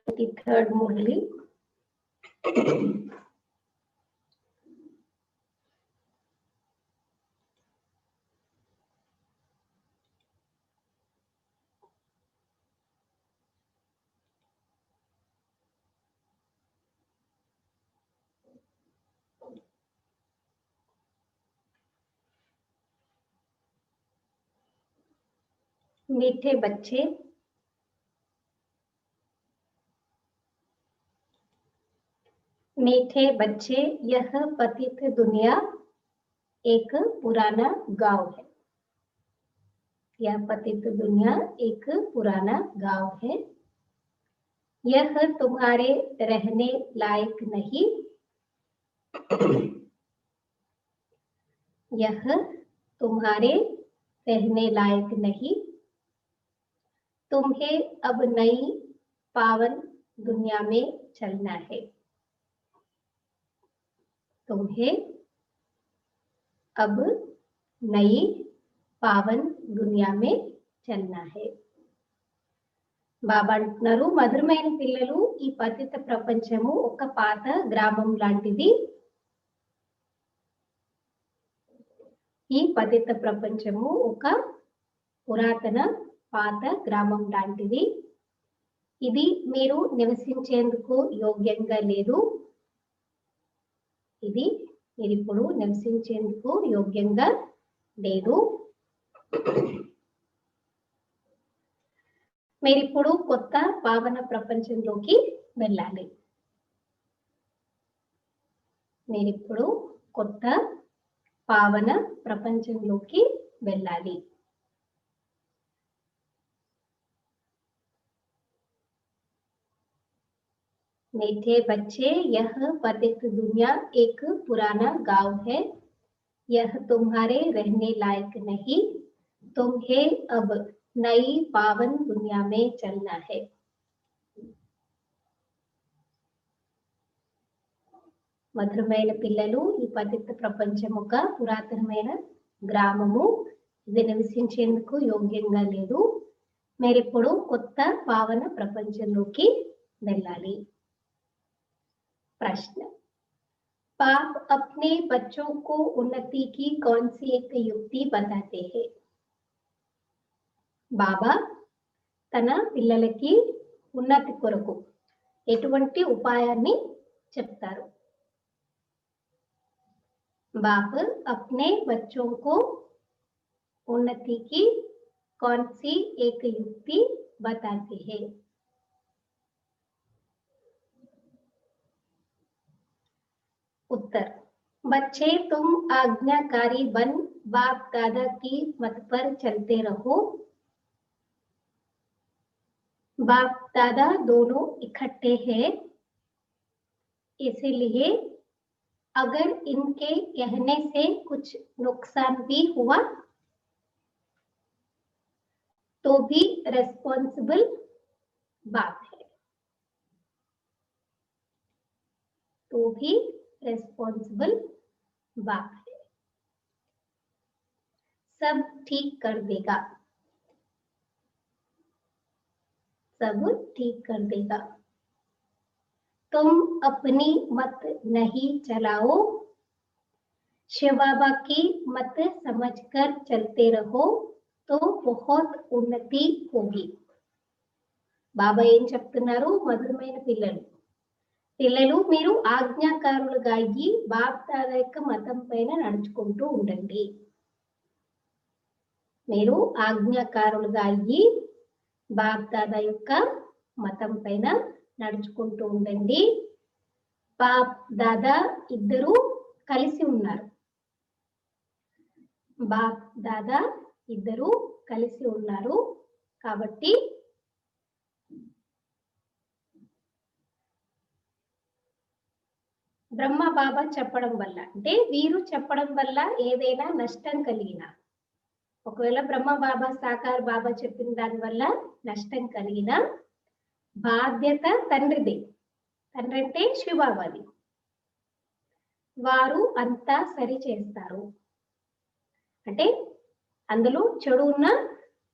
23rd मुरली। मीठे बच्चे, मीठे बच्चे, यह पतित दुनिया एक पुराना गांव है। यह पतित दुनिया एक पुराना गांव है। यह तुम्हारे रहने लायक नहीं। यह तुम्हारे रहने लायक नहीं। तुम्हें अब नई पावन दुनिया में चलना है। तुम्हें अब नई पावन दुनिया में చలనా है। బాబా అంటున్నారు, మధురమైన పిల్లలు, ఈ పతిత ప్రపంచము ఒక పాత గ్రామం లాంటిది. ఈ పతిత ప్రపంచము ఒక పురాతన పాత గ్రామం లాంటిది. ఇది మీరు నివసించేందుకు యోగ్యంగా లేదు. ఇది మీరిప్పుడు నివసించేందుకు యోగ్యంగా లేదు. మీరిప్పుడు కొత్త పావన ప్రపంచంలోకి వెళ్ళాలి. మీరిప్పుడు కొత్త పావన ప్రపంచంలోకి వెళ్ళాలి. मीठे बच्चे, यह पतित दुनिया एक पुराना गांव है। यह तुम्हारे रहने लायक नहीं। तुम्हें अब नई पावन दुनिया में चलना है। మధురమైన పిల్లలు, ఈ పతిత ప్రపంచం ఒక పురాతనమైన గ్రామము. ఇది నివసించేందుకు యోగ్యంగా లేదు. మీరిప్పుడు కొత్త పావన ప్రపంచంలోకి వెళ్ళాలి. प्रश्न, पाप अपने बच्चों को उन्नति की कौन सी एक युक्ति बताते हैं? బాబా తన పిల్లలకి ఉన్నతి కొరకు ఎటువంటి ఉపాయాన్ని చెప్తారు? बाप अपने बच्चों को उन्नति की कौन सी एक युक्ति बताते हैं? उत्तर, बच्चे तुम आज्ञाकारी बन बाप दादा की मत पर चलते रहो। बाप दादा दोनों इकट्ठे हैं, इसलिए अगर इनके कहने से कुछ नुकसान भी हुआ तो भी रेस्पॉन्सिबल बाप है। तो भी रेस्पॉन्सिबल बाप है। सब ठीक कर देगा। सब ठीक कर देगा। तुम अपनी मत नहीं चलाओ, शिव बाबा की मत समझकर चलते रहो तो बहुत उन्नति होगी. బాబా ఏం చెప్తున్నారు? మధురమైన పిల్లలు, పిల్లలు మీరు ఆజ్ఞాకారులుగా అయ్యి బాప్ దాదా యొక్క మతం పైన నడుచుకుంటూ ఉండండి. మీరు ఆజ్ఞాకారులుగా అయ్యి బాప్ దాదా యొక్క మతం పైన నడుచుకుంటూ ఉండండి. బాప్ దాదా ఇద్దరు కలిసి ఉన్నారు. బాప్ దాదా ఇద్దరు కలిసి ఉన్నారు. కాబట్టి బ్రహ్మ బాబా చెప్పడం వల్ల, అంటే వీరు చెప్పడం వల్ల ఏదైనా నష్టం కలిగినా, ఒకవేళ బ్రహ్మ బాబా సాకార్ బాబా చెప్పిన దాని వల్ల నష్టం కలిగినా బాధ్యత తండ్రిదే. తండ్రి అంటే శివబాబాది. వారు అంతా సరి చేస్తారు. అంటే అందులో చెడు ఉన్న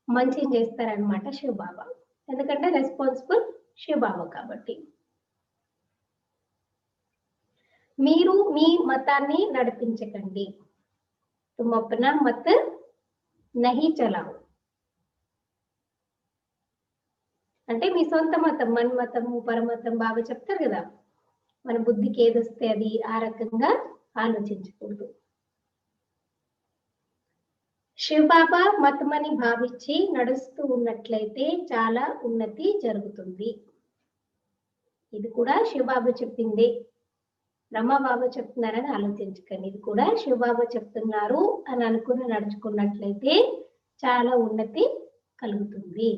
మంచిని చేస్తారనమాట శివబాబా. ఎందుకంటే రెస్పాన్సిబుల్ శివబాబా కాబట్టి మీరు మీ మతాన్ని నడిపించకండి. తుమ్ అప్నా మత్ నహీ చలాओ. అంటే మీ సొంత మతం, మన మతము పరమతం బాబా చెప్తారు కదా, మన బుద్ధికి ఏదొస్తే అది ఆ రకంగా ఆలోచించకూడదు. శివబాబా మతమని భావించి నడుస్తూ ఉన్నట్లయితే చాలా ఉన్నతి జరుగుతుంది. ఇది కూడా శివబాబా చెప్పింది, బ్రహ్మబాబా చెప్తున్నారని ఆలోచించకండి. ఇది కూడా శివబాబా చెప్తున్నారు అని అనుకుని నడుచుకున్నట్లయితే చాలా ఉన్నతి కలుగుతుంది.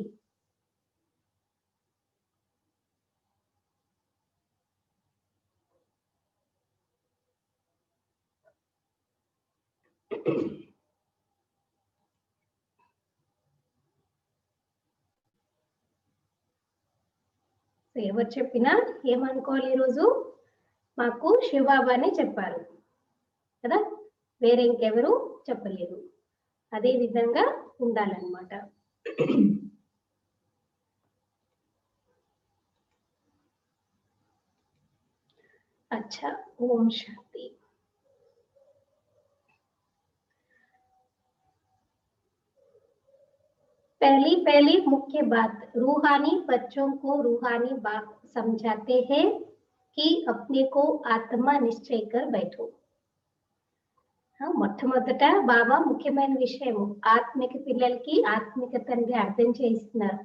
ఎవరు చెప్పినా ఏమనుకోవాలి, ఈరోజు మాకు శివబాబానే చెప్పారు కదా, వేరే ఇంకెవరు చెప్పలేరు. అదే విధంగా ఉండాలన్నమాట. अच्छा, ओम शांति। पहली मुख्य बात, रूहानी बच्चों को रूहानी बात समझाते हैं कि अपने को आत्मा निश्चय कर बैठो. మొట్టమొదట బాబా ముఖ్యమైన విషయం ఆత్మిక పిల్లలకి ఆత్మికతని అర్థం చేస్తున్నారు.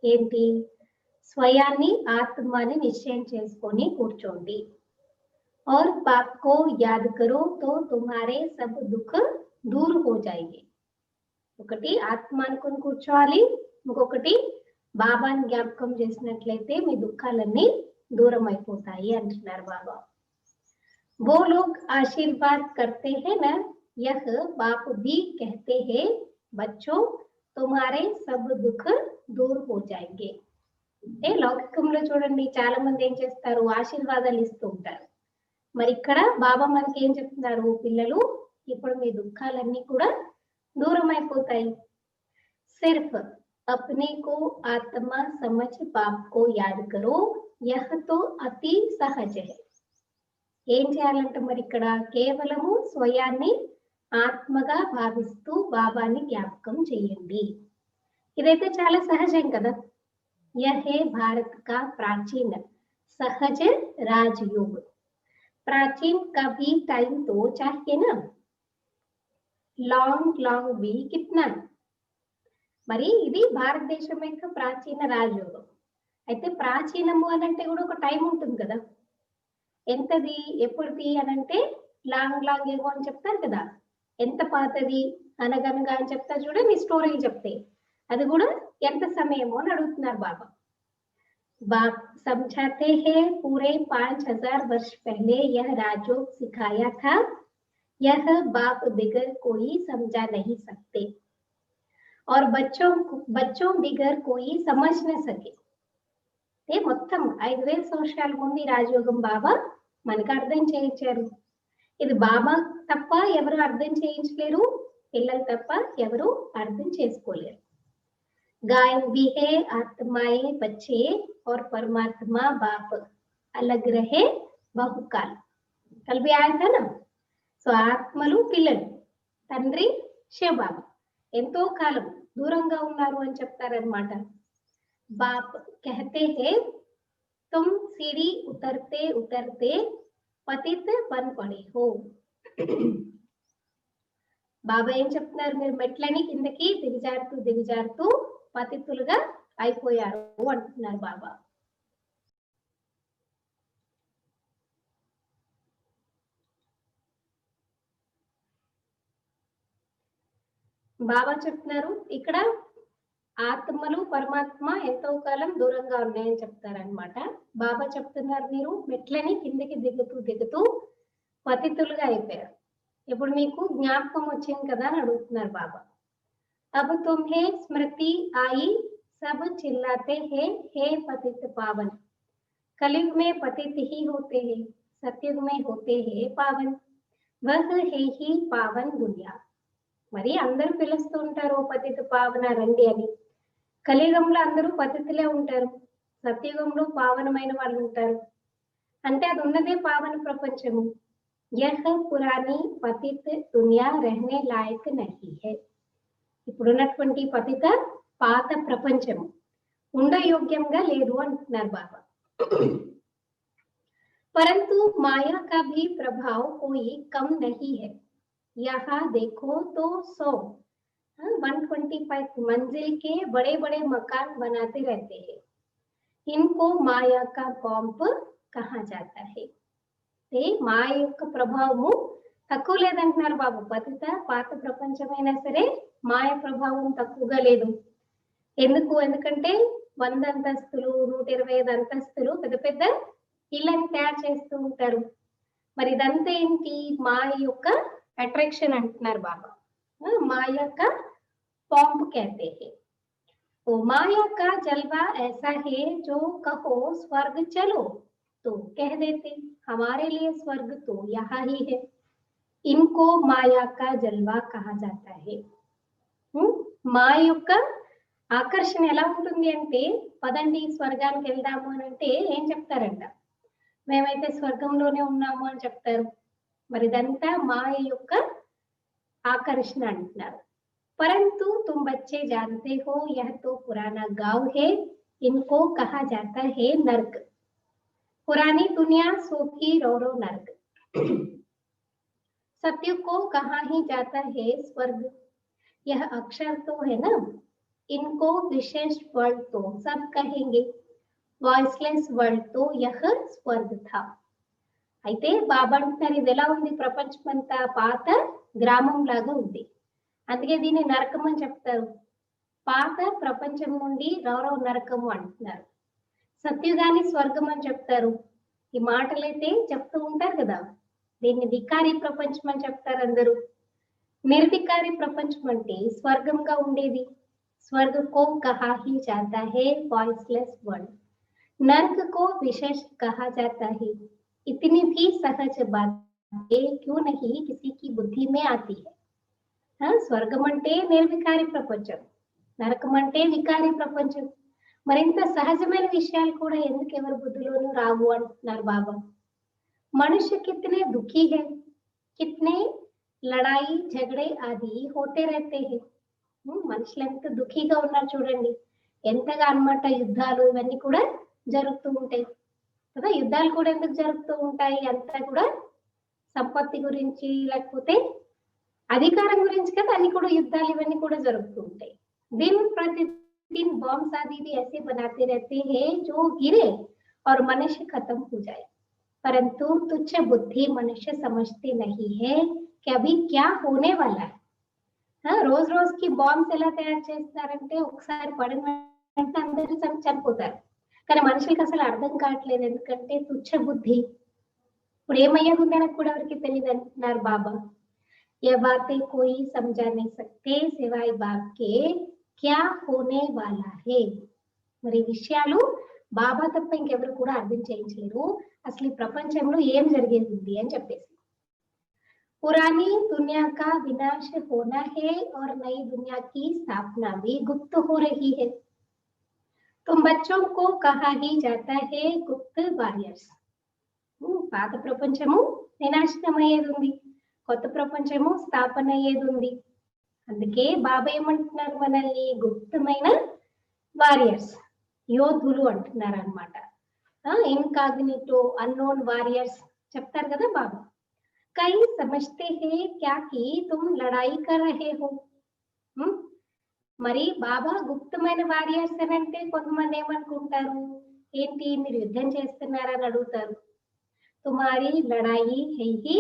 ఏంటి? స్వయాన్ని ఆత్మని నిశ్చయం చేసుకొని కూర్చోండి. और बाप को याद करो तो तुम्हारे सब दुख दूर हो जाएंगे. ఒకటి ఆత్మ అనుకుని కూర్చోవాలి, ఇంకొకటి బాబాని జ్ఞాపకం చేసినట్లయితే మీ దుఃఖాలన్నీ దూరం అయిపోతాయి అంటున్నారు బాబా. वो लोग आशीर्वाद करते हैं ना, यह बाप भी कहते हैं बच्चों तुम्हारे सब दुख दूर हो जाएंगे. అంటే లౌకికంలో చూడండి, చాలా మంది ఏం చేస్తారు, ఆశీర్వాదాలు ఇస్తూ ఉంటారు. మరి ఇక్కడ బాబా మనకి ఏం చెప్తున్నారు, పిల్లలు ఇప్పుడు మీ దుఃఖాలన్నీ కూడా दूरम అయిపోతాయి. सिर्फ अपने को आत्मा समझ बाप को याद करो, यह तो अति सहज है. ఏం చేయాలంటే మరి ఇక్కడ కేవలము స్వయాన్ని ఆత్మగా భావిస్తూ బాబాని జ్ఞాపకం చేయండి. ఇదైతే చాలా సహజం కదా. यह है भारत का प्राचीन सहज राजयोग. प्राचीन का भी टाइम तो चाहिए ना, లాంగ్ వి కిట్నా. మరి ఇది భారతదేశం యొక్క ప్రాచీన రాజయోగం. అయితే ప్రాచీనము అనంటే కూడా ఒక టైం ఉంటుంది కదా. ఎంతది, ఎప్పుడుది అనంటే లాంగ్ ఏమో అని చెప్తారు కదా. ఎంత పాతది అనగనగా అని చెప్తారు చూడండి, స్టోరీ చెప్తే అది కూడా ఎంత సమయమో అని అడుగుతున్నారు బాబా. బాప్ समझाते हैं पूरे 5000 वर्ष पहले यह राजयोग सिखाया था, यह बाप बिगर कोई समझा नहीं सकते और बच्चों बिगर कोई समझ न सके. మొత్తం 5000 సంవత్సరాల ముందు ఈ రాజయోగం బాబా మనకు అర్థం చేయించారు. ఇది బాబా తప్ప ఎవరు అర్థం చేయించలేరు, పిల్లలు తప్ప ఎవరు అర్థం చేసుకోలేరు. गायब भी है आत्माएं बच्चे और परमात्मा बाप अलग रहे बहुकाल. कल भी आया था ना. సో ఆత్మలు పిల్లలు, తండ్రి శివబాబా ఎంతో కాలం దూరంగా ఉన్నారు అని చెప్తారనమాట. బాప్ कहते हैं तुम सीढ़ी उतरते उतरते पतित बन पड़े हो. బాబా ఏం చెప్తున్నారు, మీరు మెట్లని కిందకి దిగజారుతూ పతితులుగా అయిపోయారు అంటున్నారు బాబా. బాబా చెప్తున్నారు ఇక్కడ ఆత్మలు పరమాత్మ ఎంతో కాలం దూరంగా ఉన్నాయని చెప్తారనమాట. బాబా చెప్తున్నారు మీరు మెట్లని కిందకి దిగుతూ పతితులుగా అయిపోయారు. ఇప్పుడు మీకు జ్ఞాపకం వచ్చింది కదా అని అడుగుతున్నారు బాబా. अब तुम्हें स्मृति आई, सब चिल्लाते हैं हे पतित पावन. कलयुग में पतित ही होते हैं, सतयुग में होते हैं पावन. वह है ही पावन दुनिया. మరి అందరూ పిలుస్తూ ఉంటారు పతిత పావన రండి అని. కలియుగంలో అందరూ పతితులే ఉంటారు. సత్యుగంలో పావనమైన వాళ్ళు ఉంటారు. అంటే అది ఉన్నదే పావన ప్రపంచము. యహ్ పురాణి పతిత్ దునియా రెహనే లాయక్ నహీ హై. ఇప్పుడున్నటువంటి పతిత పాత ప్రపంచము ఉండయోగ్యంగా లేదు అంటున్నారు బాబా. परंतु माया का भी प्रभाव कोई कम नहीं है। यहाँ देखो तो 125 मंजिल के बड़े बड़े मकान बनाते रहते हैं। इनको माया का बॉम्ब कहा जाता है। మాయ యొక్క ప్రభావము తక్కువ లేదంటున్నారు బాబు. పతిత పాత ప్రపంచమైనా సరే మాయ ప్రభావం తక్కువగా లేదు. ఎందుకంటే 100 అంతస్తులు 125 అంతస్తులు పెద్ద పెద్ద ఇళ్ళని తయారు చేస్తూ ఉంటారు. మరి ఇదంతా ఏంటి? మాయ యొక్క అట్రాక్షన్ అంటున్నారు బాబా. మాయ का बॉम्ब कहते हैं। तो माया का जलवा ऐसा है जो कहो स्वर्ग चलो तो कह देते हमारे लिए स्वर्ग तो यहाँ ही है। इनको माया का जलवा कहा जाता है। మాయ యొక్క ఆకర్షణ ఎలా ఉంటుంది అంటే, పదండి స్వర్గానికి వెళ్దాము అని అంటే ఏం చెప్తారంట? మేమైతే స్వర్గంలోనే ఉన్నాము అని చెప్తారు. మరి ఇదంతా మాయ యొక్క ఆకర్షణ అంటున్నారు. परंतु तुम बच्चे जानते हो यह तो पुराना गांव है, इनको कहा जाता है नर्क। पुरानी दुनिया सूखी रोरो नर्क। सत्य को कहा ही जाता है स्वर्ग। यह अक्षर तो है ना, इनको विशेष वर्ड तो सब कहेंगे, वॉइसलेस वर्ड तो यह स्वर्ग था। అయితే బాబా అంటున్నారు, ఇది ఎలా ఉంది? ప్రపంచమంతా పాత గ్రామం లాగా ఉంది, అందుకే దీన్ని నరకం అని చెప్తారు. పాత ప్రపంచం నుండి రౌరవ నరకము అంటున్నారు. సత్యుగాని స్వర్గం అని చెప్తారు. ఈ మాటలైతే చెప్తూ ఉంటారు కదా. దీన్ని వికారి ప్రపంచం అని చెప్తారు అందరూ. నిర్వికారి ప్రపంచం అంటే స్వర్గంగా ఉండేది. स्वर्ग को कहा ही जाता है वॉइसलेस वर्ड, नर्क को विशेष कहा जाता है। इतनी भी सहज बात क्यों नहीं किसी की बुद्धि में आती है? స్వర్గం అంటే నిర్వికారి ప్రపంచం, నరకం అంటే వికారి ప్రపంచం. మరింత సహజమైన విషయాలు కూడా ఎందుకు ఎవరి బుద్ధిలోనూ రావు అంటున్నారు బాబా. మనుష్య कितने दुखी है, कितने लड़ाई झगड़े आदि होते रहते हैं। మనుషులు ఎంత దుఃఖీగా ఉన్నారు చూడండి, ఎంతగా అన్నమాట. యుద్ధాలు ఇవన్నీ కూడా జరుగుతూ ఉంటాయి కదా. యుద్ధాలు కూడా ఎందుకు జరుగుతూ ఉంటాయి? అంతా కూడా సంపత్తి గురించి, లేకపోతే అధికారం గురించి కదా. అన్ని కూడా యుద్ధాలు ఇవన్నీ కూడా జరుగుతూ ఉంటాయి. दिन प्रतिदिन बॉम्ब शादी भी ऐसे बनाते रहते हैं जो गिरे और मनुष्य खत्म हो जाए, परंतु तुच्छ बुद्धि मनुष्य समझते नहीं है कि अभी क्या होने वाला है। రోజు రోజుకి బాంబ్స్ ఎలా తయారు చేస్తారంటే, ఒకసారి పడిన వెంటనే అందరూ చనిపోతారు. కానీ మనుషులకి అసలు అర్థం కావట్లేదు, ఎందుకంటే తుచ్చ బుద్ధి. ఇప్పుడు ఏమయ్యేది ఉందని కూడా ఎవరికి తెలియదు అంటున్నారు బాబా. ये बातें कोई समझा नहीं सकते सिवाय बाप के क्या होने वाला है। మరి విషయాలు బాబా తప్ప ఇంకెవరు కూడా అర్థం చేయించలేరు, అసలు ఈ ప్రపంచంలో ఏం జరిగేది ఉంది అని చెప్పేసి. पुरानी दुनिया का विनाश होना है और नई दुनिया की स्थापना भी गुप्त हो रही है। तुम बच्चों को कहा ही जाता है गुप्त वारियर्स। పాత ప్రపంచము వినాశనం అయ్యేది ఉంది, కొత్త ప్రపంచము స్థాపన అయ్యేది ఉంది. అందుకే బాబా ఏమంటున్నారు? మనల్ని గుప్తమైన వారియర్స్, యోధులు అంటున్నారు అనమాట. ఇన్కాగ్నిటో అన్నోన్ వారియర్స్ చెప్తారు కదా బాబా. कई समझते हैं क्या कि तुम लड़ाई कर रहे हो। మరి బాబా గుప్తమైన వారియర్స్ అని అంటే కొంతమంది ఏమనుకుంటారు? ఏంటి మీరు యుద్ధం చేస్తున్నారని అడుగుతారు. तुम्हारी लड़ाई है ही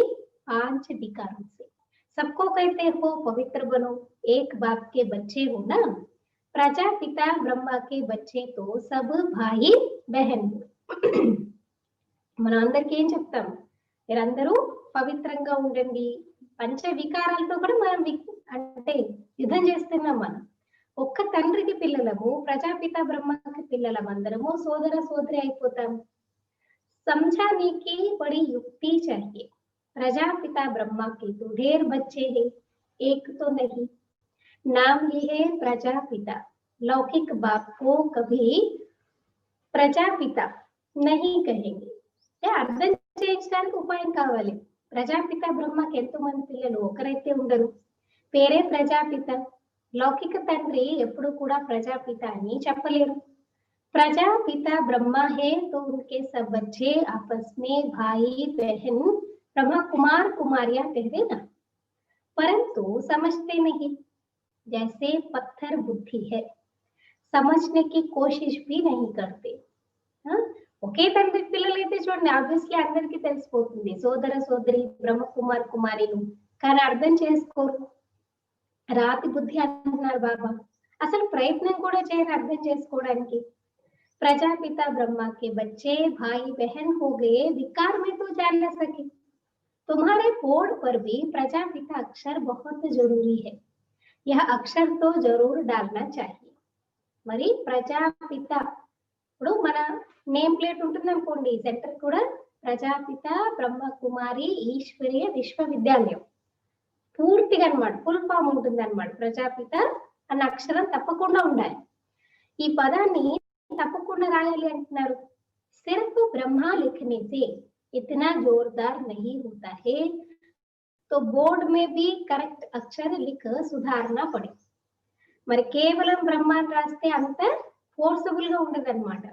5 विकारों से, सबको कहते हो पवित्र बनो, एक बाप के बच्चे हो ना, प्रजापिता ब्रह्मा के बच्चे तो सब भाई बहन हो। మనం అందరికీ ఏం చెప్తాం? మీరందరూ పవిత్రంగా ఉండండి. పంచ వికారాలతో కూడా మనం అంటే యుద్ధం చేస్తున్నాం. మనం ఒక్క తండ్రికి పిల్లలము, ప్రజాపిత బ్రహ్మకి పిల్లలం, అందరము సోదర సోదరి అయిపోతాం. समझाने की बड़ी युक्ति चाहिए। प्रजापिता ब्रह्मा के तो ढेर बच्चे हैं, एक तो नहीं। नाम लिए प्रजापिता, लौकिक बाप को कभी ప్రజాపిత నహీ కహేంగే. అర్థం చేయించడానికి ఉపాయం కావాలి. ప్రజాపిత బ్రహ్మకి ఎంతమంది పిల్లలు? ఒకరైతే ఉండరు. పేరే ప్రజాపిత. లౌకిక తండ్రి ఎప్పుడు కూడా ప్రజాపిత అని చెప్పలేరు. प्रजापिता ब्रह्मा है तो उनके सब बच्चे आपस में भाई बहन ब्रह्मा कुमार कुमारियां कहते ना, परंतु समझते नहीं। जैसे पत्थर बुद्धि है, समझने की कोशिश भी नहीं करते। ఒకే తండ్రి పిల్లలైతే చూడండి, ఆబ్వియస్లీ అందరికీ తెలిసిపోతుంది సోదర సోదరి బ్రహ్మ కుమార్ కుమారిలు, కానీ అర్థం చేసుకోరు. రాతి బుద్ధి అంటున్నారు బాబా. అసలు ప్రయత్నం కూడా చేయరు అర్థం చేసుకోవడానికి. प्रजापिता ब्रह्मा के बच्चे भाई बहन हो गए, विकार में तो जान न सके। तुम्हारे बोर्ड पर भी प्रजापिता अक्षर बहुत जरूरी है, यह अक्षर तो जरूर डालना चाहिए। మరి ప్రజాపిత ఇప్పుడు మన నేమ్ ప్లేట్ ఉంటుంది అనుకోండి, సెంటర్ కూడా ప్రజాపిత బ్రహ్మ కుమారి ఈశ్వరీయ విశ్వవిద్యాలయం పూర్తిగా అన్నమాట, ఫుల్ ఫామ్ ఉంటుంది అన్నమాట. ప్రజాపిత అన్న అక్షరం తప్పకుండా ఉండాలి. ఈ పదాన్ని తప్పకుండా రాయాలి అంటున్నారు. సిర్ఫ్ బ్రహ్మ లిఖనే సే ఇతనా జోర్దార్ నహీ హోతా హై, తో బోర్డ్ మే భీ కరెక్ట్ అక్షర్ లిఖ సుధారణ పడే. మరి కేవలం బ్రహ్మ రాస్తే అంత ఫోర్సబుల్ గా ఉండదు అన్నమాట.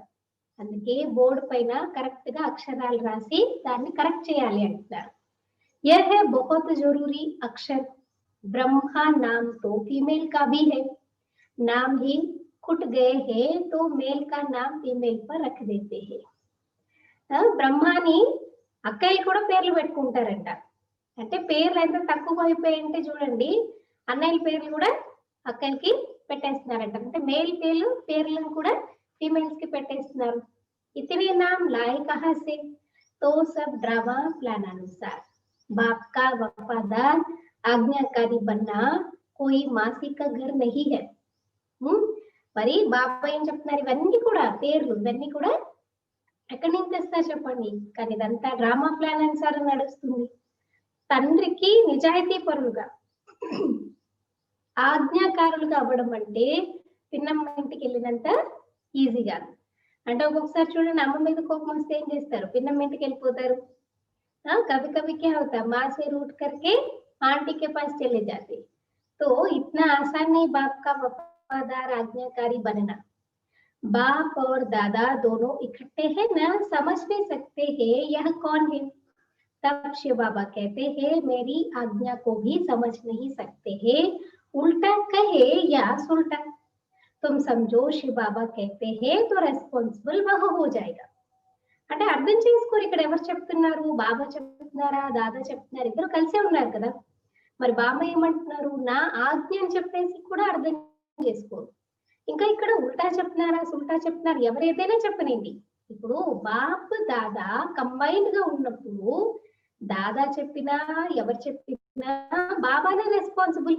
అందుకే బోర్డు పైన కరెక్ట్ గా అక్షరాలు రాసి దాన్ని కరెక్ట్ చేయాలి అంటున్నారు. యహ్ హై బహుత్ జరూరీ అక్షర్. బ్రహ్మ నామ్ తో ఫీమేల్ కా భీ హై, నామ్ హీ खुट गए हैं तो मेल का नाम फीमेल पर रख देते हैं. బ్రహ్మాని అక్కయ్య కూడా పేర్లు పెట్టుకుంటారంట. అంటే పేర్లు ఎంత తక్కువ అయిపోయాయంటే చూడండి, అన్నయ్యల పేర్లు కూడా అక్కయ్యకి పెట్టేస్తున్నారంట. అంటే మేల్ పేర్లను కూడా ఫీమేల్స్ కి పెట్టేస్తున్నారు. ఇతనే నామ్ లాయ్ కహా సే, తో సబ్ డ్రామా ప్లాన్ అనుసాर बाप का वफादार आज्ञाकारी बनना कोई मासी का घर नहीं है. మరి బాబా ఏం చెప్తున్నారు? ఇవన్నీ కూడా పేర్లు, ఇవన్నీ కూడా ఎక్కడి నుంచి తెస్తారు చెప్పండి? కానీ ఇదంతా డ్రామా ప్లాన్ అనుసారం నడుస్తుంది. తండ్రికి నిజాయితీ పరులుగా ఆజ్ఞాకారులుగా అవ్వడం అంటే పిన్నమ్మ ఇంటికి వెళ్ళినంత ఈజీగా. అంటే ఒక్కొక్కసారి చూడండి, అమ్మ మీద కోపం వస్తే ఏం చేస్తారు? పిన్నమ్మ ఇంటికి వెళ్ళిపోతారు. कभी कभी क्या होता है, माँ से रूठ करके आंटी के पास चले जाते. तो इतना आसान नहीं बाप का वफादार आज्ञाकारी बनना. बाप और दादा दोनों इकट्ठे हैं ना, समझ नहीं सकते हैं यह कौन है. तब शिव बाबा कहते हैं मेरी आज्ञा को भी समझ नहीं सकते हैं, उल्टा कहे या सुल्टा. तुम समझो शिव बाबा कहते हैं तो रेस्पॉन्सिबल वह हो जाएगा. అంటే అర్థం చేసుకోరు. ఇక్కడ ఎవరు చెప్తున్నారు? బాబా చెప్తున్నారా, దాదా చెప్తున్నారు? ఇద్దరు కలిసే ఉన్నారు కదా. మరి బాబా ఏమంటున్నారు? నా ఆజ్ఞ అని చెప్పేసి కూడా అర్థం చేసుకోరు. ఇంకా ఇక్కడ ఉల్టా చెప్తున్నారా, సుల్టా చెప్తున్నారు? ఎవరైతేనే చెప్పనండి. ఇప్పుడు బాప్ దాదా కంబైన్డ్ గా ఉన్నప్పుడు దాదా చెప్పినా ఎవరు చెప్పినా బాబానే రెస్పాన్సిబుల్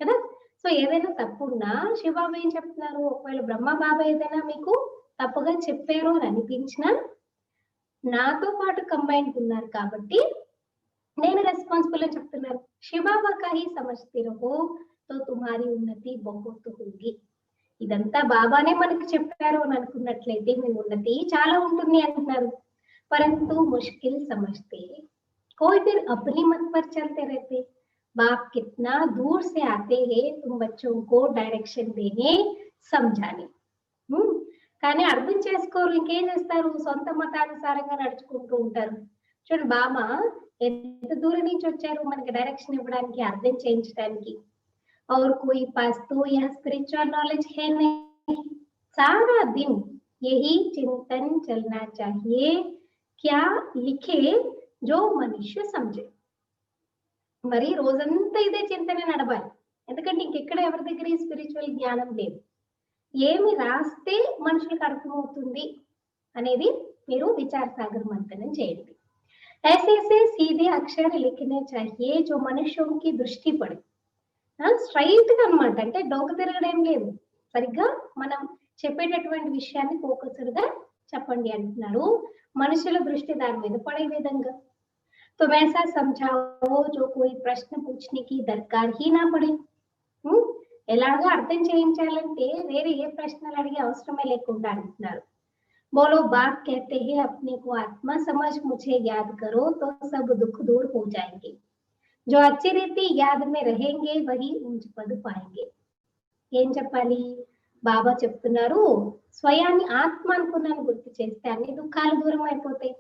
కదా. సో ఏదైనా తప్పున్నా శివబాబా ఏం చెప్తున్నారు? ఒకవేళ బ్రహ్మ బాబా ఏదైనా మీకు తప్పుగా చెప్పారు అని అనిపించినా నాతో పాటు కంబైన్ ఉన్నారు కాబట్టి నేను రెస్పాన్సిబుల్ అని చెప్తున్నారు. శివబాబా కా హీ సమజ్తే రహో తో తుమ్హారీ ఉన్నతి బహుత్ హోగి. ఇదంతా బాబానే మనకి చెప్పారు అని అనుకున్నట్లయితే మీ ఉన్నతి చాలా ఉంటుంది అంటున్నారు. పరంతు ముష్కిల్ సమజ్తే కోई फिर अपनी मत पर चलते रहते. बाप कितना दूर से आते हैं तुम बच्चों को डायरेक्शन देने समझाने. కానీ అర్థం చేసుకోరు. ఇంకేం చేస్తారు? సొంత మతానుసారంగా నడుచుకుంటూ ఉంటారు. చూడండి, బాబా ఎంత దూరం నుంచి వచ్చారు మనకి డైరెక్షన్ ఇవ్వడానికి, అర్థం చేయించడానికి. और कोई पास तो यह स्पिरिचुअल नॉलेज है नहीं. सारा दिन यही चिंतन चलना चाहिए, क्या लिखे जो मनुष्य समझे. మరి రోజంతా ఇదే చింతనే నడవాలి. ఎందుకంటే ఇంకెక్కడ ఎవరి దగ్గర ఈ స్పిరిచువల్ జ్ఞానం లేదు. ఏమి రాస్తే మనుషులకు అర్థమవుతుంది అనేది మీరు విచార సాగర్ మంథనం చేయండి. ऐसे ऐसे सीधे अक्षर लिखने चाहिए जो मनुष्यों की दृष्टि पड़े. స్ట్రైట్ గా అన్నమాట. అంటే డొంక తిరగడం లేదు. సరిగ్గా మనం చెప్పేటటువంటి విషయాన్ని ఫోకస్డ్ గా చెప్పండి అంటున్నారు. మనుషుల దృష్టి దాని మీద పడే విధంగా. तो वैसा समझाओ जो कोई प्रश्न पूछने की दरकार ही ना पड़े. ఎలాగా అర్థం చేయించాలంటే వేరే ఏ ప్రశ్నలు అడిగే అవసరమే లేకుండా అంటున్నారు. बोलो बाप कहते हैं अपने को आत्मा समझ मुझे याद करो तो सब दुख दूर हो जाएंगे। जो अच्छी रीति याद में रहेंगे वही ऊंच पद पाएंगे। ఏం చెప్పాలి? బాబా చెప్తున్నారు, స్వయాన్ని ఆత్మ అనుకున్నాను గుర్తు చేస్తే అన్ని దుఃఖాలు దూరం అయిపోతాయి.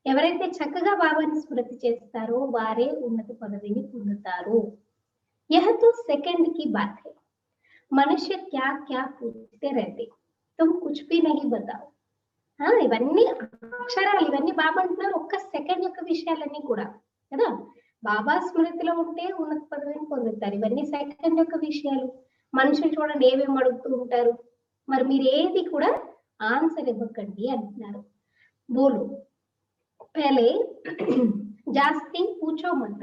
ఎవరైతే చక్కగా బాబాని స్మృతి చేస్తారో వారే ఉన్నత పదవిని పొందుతారు. यह तो सेकंड की बात है। मनुष्य क्या क्या पूछते रहते, तुम कुछ भी नहीं बताओ. ఇవన్నీ అక్షరాలు, ఇవన్నీ బాబా అంటున్నారు ఒక్క సెకండ్ యొక్క విషయాలన్నీ కూడా కదా. బాబా స్మృతిలో ఉంటే ఉన్నత పదవిని పొందుతారు. ఇవన్నీ సెకండ్ యొక్క విషయాలు. మనుషులు చూడండి ఏమేమి అడుగుతూ ఉంటారు, మరి మీరు ఏది కూడా ఆన్సర్ ఇవ్వకండి అంటున్నారు. బోలు पहले जास्ती पूछो मत,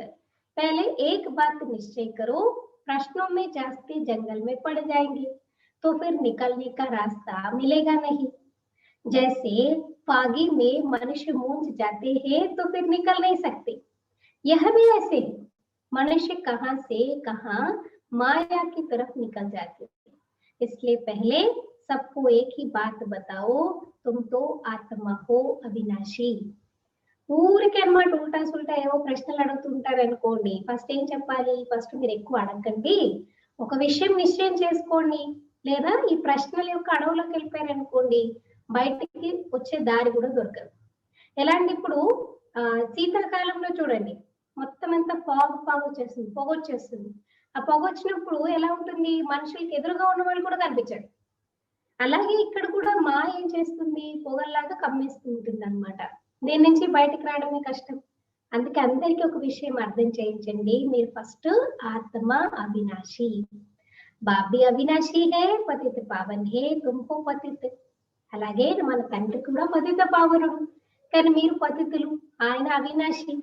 पहले एक बात निश्चय करो, प्रश्नों में जास्ती जंगल में पड़ जाएंगे तो फिर निकलने का रास्ता मिलेगा नहीं. जैसे फागी में मनुष्य मूंझ जाते हैं तो फिर निकल नहीं सकते, यह भी ऐसे है. मनुष्य कहाँ से कहाँ माया की तरफ निकल जाते हैं. इसलिए पहले सबको एक ही बात बताओ, तुम तो आत्मा हो अविनाशी. ఊరికే అన్నమాట ఉల్టా సుల్టా ఏవో ప్రశ్నలు అడుగుతుంటారు అనుకోండి. ఫస్ట్ ఏం చెప్పాలి? ఫస్ట్ మీరు ఎక్కువ అడగండి, ఒక విషయం నిశ్చయం చేసుకోండి. లేదా ఈ ప్రశ్నల యొక్క అడవులోకి వెళ్ళిపోయారు అనుకోండి, బయటికి వచ్చే దారి కూడా దొరకదు. ఎలాంటి ఇప్పుడు శీతాకాలంలో చూడండి మొత్తం అంతా ఫాగ్ వచ్చేస్తుంది, పొగ వచ్చేస్తుంది. ఆ పొగ వచ్చినప్పుడు ఎలా ఉంటుంది? మనుషులకి ఎదురుగా ఉన్న వాళ్ళు కూడా కనిపించాడు. అలాగే ఇక్కడ కూడా మాయ ఏం చేస్తుంది? పొగల్లాగా కమ్మేస్తూ ఉంటుంది అనమాట. దీని నుంచి బయటకు రావడమే కష్టం. అందుకే అందరికీ ఒక విషయం అర్థం చేయించండి, మీరు ఫస్ట్ ఆత్మ అవినాశి. బాబీ అవినాశి హే, పతిత పావన్ హే, తుమ్కో పతిత్. అలాగే మన తండ్రి కూడా పతిత పావనుడు, కానీ మీరు పతితులు, ఆయన అవినాశి.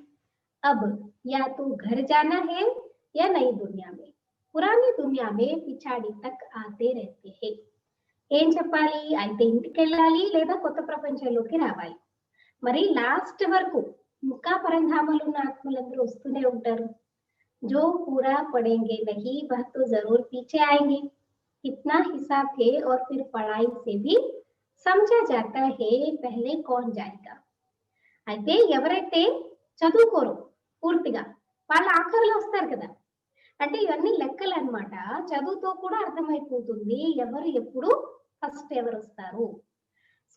అబ్ యా తో ఘర్ జానా హే యా నई दुनिया में, पुरानी दुनिया में पिछाड़ी तक आते रहते हैं. ఏం చెప్పాలి? అయితే ఇంటికి వెళ్ళాలి లేదా కొత్త ప్రపంచంలోకి రావాలి. మరి లాస్ట్ వరకు ఇంకా పరంధామాలు ఉన్న ఆత్మలందరూ వస్తూనే ఉంటారు. जो पूरा पढ़ेंगे नहीं वह तो जरूर पीछे आएंगे. इतना हिसाब है और फिर पढ़ाई से भी समझा जाता है पहले कौन जाएगा. అయితే ఎవరైతే చదువుకోరు పూర్తిగా వాళ్ళ ఆఖరిలో వస్తారు కదా. అంటే ఇవన్నీ లెక్కలు అన్నమాట. చదువుతో కూడా అర్థమైపోతుంది ఎవరు ఎప్పుడు ఫస్ట్ ఎవరు వస్తారు.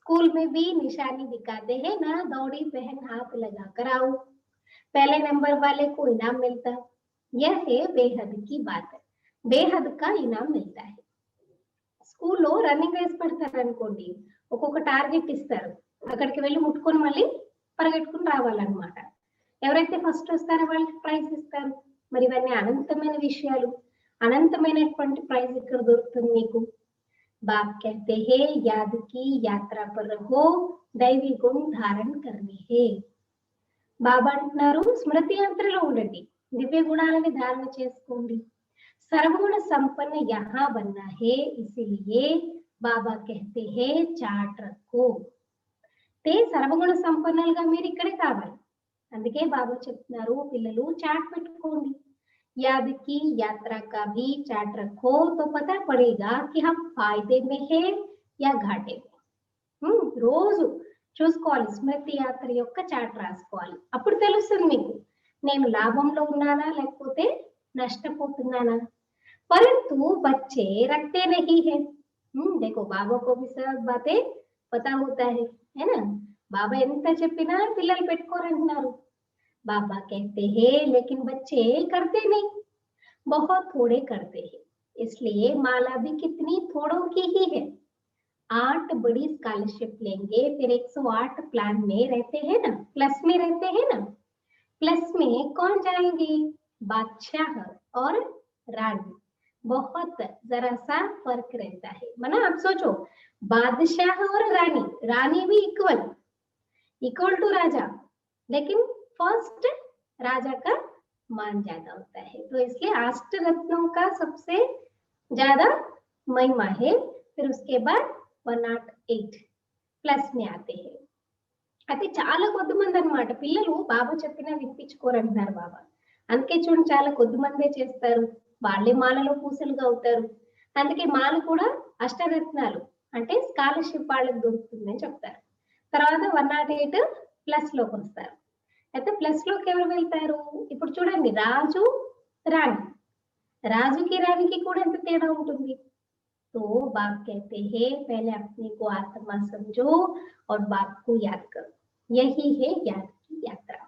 स्कूल में भी निशानी दिखाते हैं ना, दौड़ी पहन हाथ लगा कर आओ, पहले नंबर वाले को इनाम मिलता. यह है बेहद की बात है, बेहद का इनाम मिलता है. స్కూల్లో రన్నింగ్ రేస్ పెడతారు అనుకోండి, ఒక్కొక్క టార్గెట్ ఇస్తారు, అక్కడికి వెళ్ళి ముట్టుకొని మళ్ళీ పరిగెట్టుకుని రావాలన్నమాట. ఎవరైతే ఫస్ట్ వస్తారో వాళ్ళకి ప్రైజ్ ఇస్తారు. మరి ఇవన్నీ అనంతమైన విషయాలు, అనంతమైనటువంటి ప్రైజ్ ఇక్కడ దొరుకుతుంది మీకు. बाप कहते हैं याद की यात्रा पर रहो, दैवी गुण धारण करनी है. బాబా అంటున్నారు స్మృతి యాత్రలో ఉండండి, దివ్య గుణాలని ధారణ చేసుకోండి. सर्वगुण संपन्न यहाँ बनना है, इसीलिए बाबा कहते हैं चार्ट रखो. ते సర్వగుణ సంపన్నులుగా మీరు ఇక్కడే కావాలి. అందుకే బాబా చెప్తున్నారు పిల్లలు చార్ట్ పెట్టుకోండి. याद की यात्रा का भी चार्ट रखो तो पता पड़ेगा कि हम फायदे में है या घाटे में. రోజు చూసుకోవాలి, స్మృతి యాత్ర యొక్క చార్ట్ రాసుకోవాలి. అప్పుడు తెలుస్తుంది మీకు నేను లాభంలో ఉన్నానా లేకపోతే నష్టపోతున్నానా. परंतु बच्चे रखते नहीं है. देखो बाबा को भी सब बातें पता होता है ना. బాబా ఎంత చెప్పినా పిల్లలు పెట్టుకోరంటున్నారు. बाबा कहते हैं लेकिन बच्चे करते नहीं, बहुत थोड़े करते हैं. इसलिए माला भी कितनी थोड़ों की ही है. 8 बड़ी स्कॉलरशिप लेंगे फिर 108 प्लान में रहते हैं ना, प्लस में रहते हैं ना. प्लस में कौन जाएंगे? बादशाह और रानी. बहुत जरा सा फर्क रहता है. मना आप सोचो बादशाह और रानी, रानी भी इक्वल टू राजा, लेकिन फर्स्ट राजा का मान ज्यादा होता है. तो इसलिए अष्ट रत्नों का सबसे ज्यादा महिमा है. फिर उसके बाद 108 ప్లస్ में आते हैं. అయితే చాలా కొద్ది మంది అన్నమాట పిల్లలు బాబా చెప్పినా వినిపించుకోరంటున్నారు బాబా. అందుకే చూడండి చాలా కొద్ది మందే చేస్తారు, వాళ్ళే మాలలో పూసలుగా అవుతారు. అందుకే మాల కూడా అష్టరత్నాలు అంటే స్కాలర్షిప్ వాళ్ళకి దొరుకుతుందని చెప్తారు. తర్వాత 108 ప్లస్ లోకి వస్తారు. అయితే ప్లస్ లోకి ఎవరు వెళ్తారు? ఇప్పుడు చూడండి, రాజు రాణి, రాజుకి రాణికి కూడా ఎంత తేడా ఉంటుంది. तो बाप कहते हैं पहले अपने को आत्मा समझो और बाप को याद करो, यही है ज्ञान की यात्रा.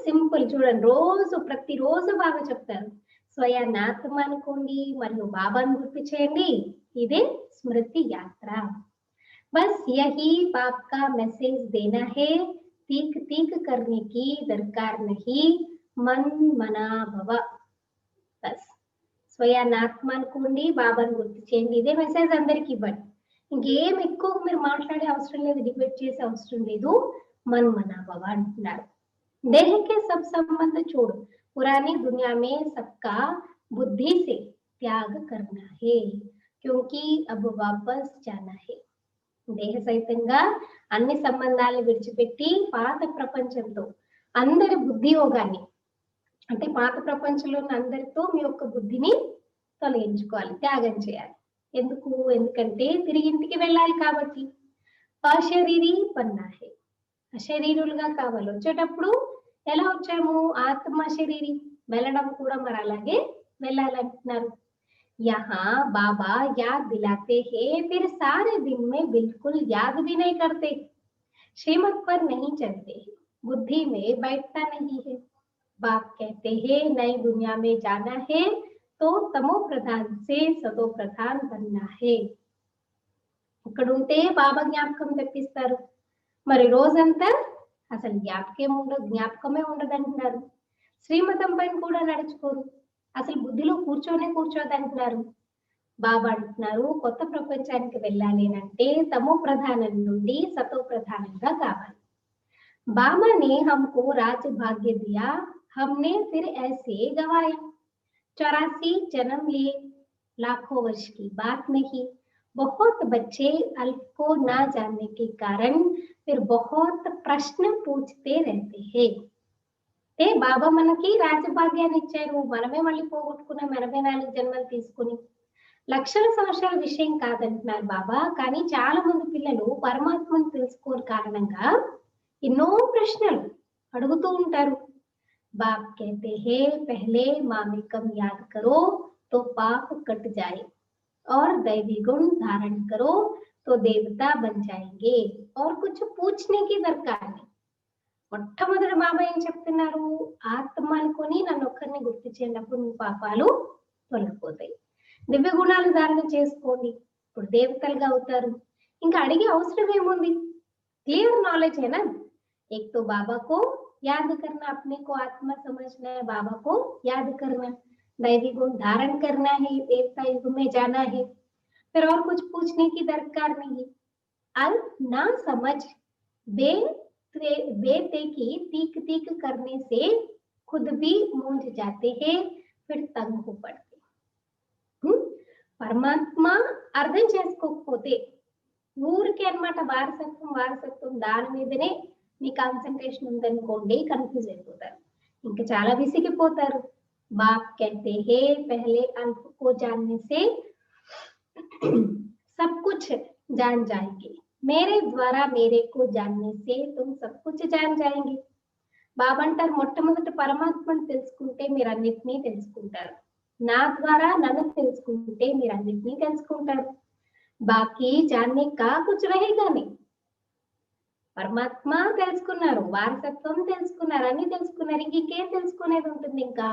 సింపుల్ చూడండి, రోజు ప్రతిరోజు బాబా చెప్తారు, స్వయాన్ని ఆత్మ అనుకోండి మరియు బాబాను గుర్తు చేయండి, ఇదే స్మృతి యాత్ర. బస్ యహీ బాప్ కా మెసేజ్ దేనా హై, తీక్ తీక్ కర్నే కి దర్కార్ నహీ, మన్ మనా భవ. బస్ స్వయాన్ని ఆత్మ అనుకోండి, బాబాను గుర్తు చేయండి, ఇదే మెసేజ్ అందరికి ఇవ్వండి. ఇంకేం ఎక్కువ మీరు మాట్లాడే అవసరం లేదు, డిబేట్ చేసే అవసరం లేదు. మన్ మనా భవ అంటున్నారు. देह के सब संबंध छोड़ पुरानी दुनिया में सबका बुद्धि से त्याग करना है, क्योंकि अब वापस जाना है. దేహ సహితంగా అన్ని సంబంధాలను విడిచిపెట్టి పాత ప్రపంచంతో అందరి బుద్ధి యోగాన్ని, అంటే పాత ప్రపంచంలో ఉన్న అందరితో మీ యొక్క బుద్ధిని తొలగించుకోవాలి, త్యాగం చేయాలి. ఎందుకు? ఎందుకంటే తిరిగి ఇంటికి వెళ్ళాలి కాబట్టి. అశరీరీ పన్నా హై, అశరీరులుగా కావాలి. వచ్చేటప్పుడు ఎలా వచ్చాము? ఆత్మ శరీరి, వెళ్ళడం కూడా మరి అలాగే వెళ్ళాలంటున్నారు. యహా బాబా యాద్ దిలాతే హే, ఫిర్ సారే దిన్ మే బిల్కుల్ యాద్ भी नहीं करते, श्रीमत पर नहीं चलते, बुद्धि में बैठता नहीं है. बाप कहते हैं नई दुनिया में जाना है तो तमो प्रधान से सतो प्रधान बनना है. ఇక్కడ ఉంటే బాబా జ్ఞాపకం తెప్పిస్తారు, మరి రోజంతా అసలు జ్ఞాపకమే ఉండదంటున్నారు. శ్రీమతం పైన కూడా నడుచుకోరు, అసలు బుద్ధిలో కూర్చోదంటున్నారు. బాబా అంటున్నారు, కొత్త ప్రపంచానికి వెళ్ళాలి అంటే తమో ప్రధానం నుండి సతో ప్రధానంగా కావాలి. बाबा ने हमको राज्य भाग्य दिया, हमने फिर ऐसे गवाया. 84 जन्म लिए, लाखों वर्ष की बात नहीं. बहुत बच्चे अल्प को ना जानने के कारण फिर बहुत प्रश्न पूछते रहते हैं. ఏ బాబా మనకి రాజభాగ్యాన్ని ఇచ్చారు, మనమే మళ్ళీ పోగొట్టుకున్నాం 84 జన్మలు తీసుకుని. లక్షల సంవత్సరాల విషయం కాదంటున్నారు బాబా, కానీ చాలా మంది పిల్లలు పరమాత్మను తెలుసుకోని కారణంగా ఎన్నో ప్రశ్నలు అడుగుతూ ఉంటారు. బాప్ कहते हैं पहले मामिकम याद करो तो पाप कट जाए और दैवी गुण धारण करो तो देवता बन जाएंगे और कुछ पूछने की दरकार नहीं. మొట్టమొదటి బాబా ఏం చెప్తున్నారు? ఆత్మ అనుకొని నన్ను ఒక్కరిని గుర్తు చేసినప్పుడు మీ పాపాలు తొలగిపోతాయి, దివ్య గుణాలు ధారణ చేసుకోండి, ఇప్పుడు దేవతలుగా అవుతారు. ఇంకా అడిగే అవసరం ఏముంది? క్లియర్ నాలెడ్జ్ है ना. एक तो बाबा को याद करना, अपने को आत्मा समझना है, बाबा को याद करना, दैवी गुण धारण करना है, देवता युग में जाना है, फिर और कुछ पूछने की दरकार नहीं. अल्प ना समझ बेते की तीक तीक करने से खुद भी मूंझ जाते हैं, फिर तंग हो पड़ते. పరమాత్మ అర్థం చేసుకోకపోతే ఊరికే అన్నమాట వారసత్వం దాని మీదనే మీ కాన్సన్ట్రేషన్ ఉందనుకోండి, కన్ఫ్యూజ్ అయిపోతారు, ఇంకా చాలా విసిగిపోతారు. బాప్ कहते हैं पहले अल्प को जानने से सब कुछ जान जाएंगे, मेरे द्वारा मेरे को जानने से तुम सब कुछ जान जाएंगे. బాబా అంటారు, మొట్టమొదటి పరమాత్మను తెలుసుకుంటే మీరు అన్నిటినీ తెలుసుకుంటారు, నా ద్వారా నన్ను తెలుసుకుంటే మీరు అన్నిటినీ తెలుసుకుంటారు. బాకీ జాన్నే కా కుచ్ రహేగా नहीं. పరమాత్మ తెలుసుకున్నారు, వారసత్వం తెలుసుకున్నారు, అన్ని తెలుసుకున్నారు, ఇంకేం తెలుసుకునేది ఉంటుంది ఇంకా.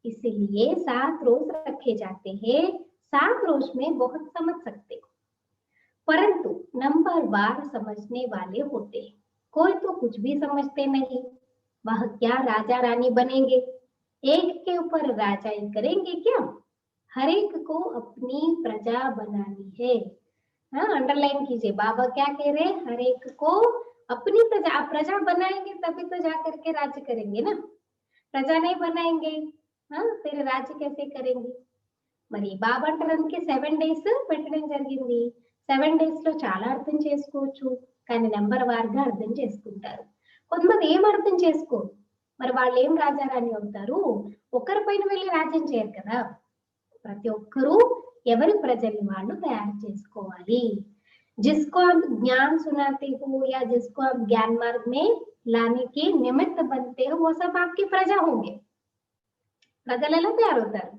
इसीलिए 7 रोज रखे जाते हैं, 7 रोज में बहुत समझ सकते, परंतु नंबरवार समझने वाले होते हैं. कोई तो कुछ भी समझते नहीं, वह क्या राजा रानी बनेंगे, एक के ऊपर राजाई करेंगे क्या, हर एक को अपनी प्रजा बनानी है. अंडरलाइन कीजिए, बाबा क्या कह रहे हैं? हर एक को अपनी प्रजा बनाएंगे तभी तो जा करके राज्य करेंगे ना. प्रजा नहीं बनाएंगे फिर राज्य कैसे करेंगे? మరి బాబా అంటారానికి 7 days పెట్టడం జరిగింది. 7 days లో చాలా అర్థం చేసుకోవచ్చు, కానీ నెంబర్ వార్గా అర్థం చేసుకుంటారు. కొంతమంది ఏం అర్థం చేసుకోరు, మరి వాళ్ళు ఏం రాజారాణి అవుతారు? ఒకరి పైన వెళ్ళి రాజ్యం చేయరు కదా. ప్రతి ఒక్కరూ ఎవరి ప్రజల్ని వాళ్ళు తయారు చేసుకోవాలి. जिसको आप ज्ञान सुनाते हो या जिसको आप ज्ञान मार्ग में लाने के निमित्त बनते हो वो सब आपकी प्रजा होंगे. ప్రజలు ఎలా తయారవుతారు?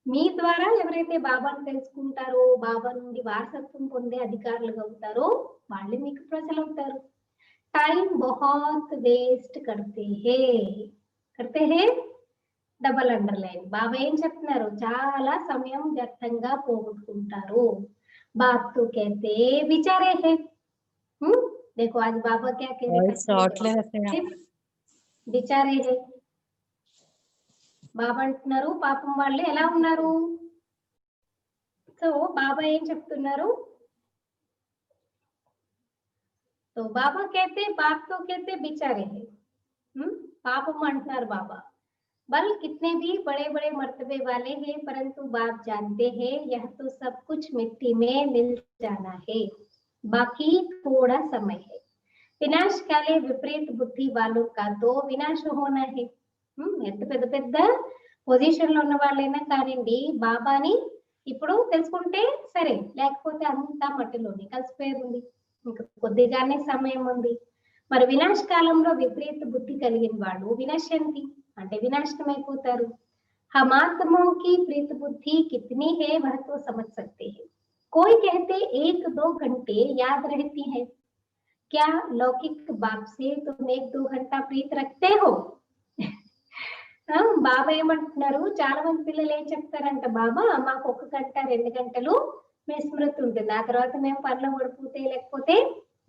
మీ ద్వారా ఎవరైతే బాబాను తెలుసుకుంటారో, బాబా నుండి వారసత్వం పొందే అధికారులుగా అవుతారో వాళ్ళే మీకు ప్రజలు అవుతారు. టైం బహుత్ వేస్ట్ కర్తే హే డబల్ అండర్లైన్. బాబా ఏం చెప్తున్నారు? చాలా సమయం వ్యర్థంగా పోగొట్టుకుంటారు. बात तो कहते बिचारे हैं. देखो आज बाबा क्या कह रहे हैं, बिचारे हैं. బాబా అంటున్నారు పాపం వాళ్ళు ఎలా ఉన్నారు. సో బాబా ఏం చెప్తున్నారు? तो बाबा कहते बात तो कहते बिचारे हैं. పాపం అంటున్నారు బాబా. बल कितने भी बड़े बड़े मर्तबे वाले हैं परंतु बाप जानते हैं यह तो सब कुछ मिट्टी में मिल जाना है, बाकी थोड़ा समय है. विनाश काले विपरीत बुद्धि वालों का तो विनाश होना है. ఎంత పెద్ద పెద్ద పొజిషన్ లో ఉన్న వాళ్ళైనా కానివ్వండి బాబాని ఇప్పుడు తెలుసుకుంటే సరే, లేకపోతే అంతా మట్టిలోనే కలిసిపోయేది ఉంది. ఇంకా కొద్దిగానే సమయం ఉంది. మరి వినాశ కాలంలో విపరీత బుద్ధి కలిగిన వాళ్ళు వినాశంతి అంటే వినాశనమైపోతారు. हम आत्माओं की प्रीत बुद्धि कितनी है वह तो समझ सकते हैं. कोई कहते 1-2 घंटे याद रहती है. क्या लौकिक बाप से तुम 1-2 घंटा प्रीत रखते हो? బాబా ఏమంటున్నారు? చాలా మంది పిల్లలు ఏం చెప్తారంట, బాబా మాకు 1 గంట 2 గంటలు మీ స్మృతి ఉంటుంది, ఆ తర్వాత మేము పనిలో పడిపోతే లేకపోతే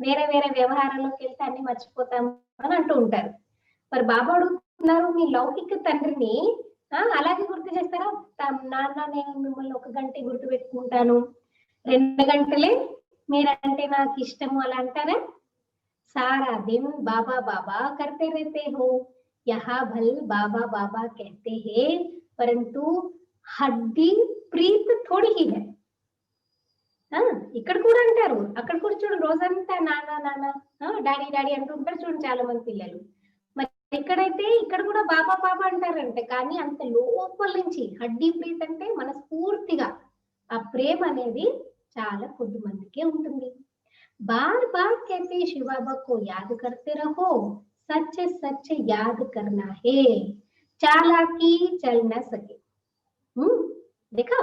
వేరే వేరే వ్యవహారాల్లోకి వెళ్తే అన్ని మర్చిపోతాము అని అంటూ ఉంటారు. మరి బాబా అడుగుతున్నారు మీ లౌకిక తండ్రిని అలాగే గుర్తు చేస్తారా? నాన్న నేను మిమ్మల్ని 1 గంట గుర్తు పెట్టుకుంటాను, 2 గంటలే మీరంటే నాకు ఇష్టము అలా అంటారా? సారా దిన్ బాబా బాబా కర్తే रहते हो. यहाँ भल बाबा बाबा कहते हैं परंतु हड्डी प्रीत थोड़ी ही है. ఇక్కడ కూడా అంటారు, అక్కడ కూడా చూడు రోజంతా నాన్న నాన్న డాడీ డాడీ అంటుంటారు చూడండి చాలా మంది పిల్లలు. మరి ఇక్కడైతే ఇక్కడ కూడా బాబా బాబా అంటారంటే, కానీ అంత లోపల నుంచి హడ్డీ ప్రీత్ అంటే మనస్ఫూర్తిగా ఆ ప్రేమ అనేది చాలా కొద్ది మందికే ఉంటుంది. बार बार कहते शिव बाबा को याद करते रहो, सच सच याद करना है, चालाकी चल न सके. देखा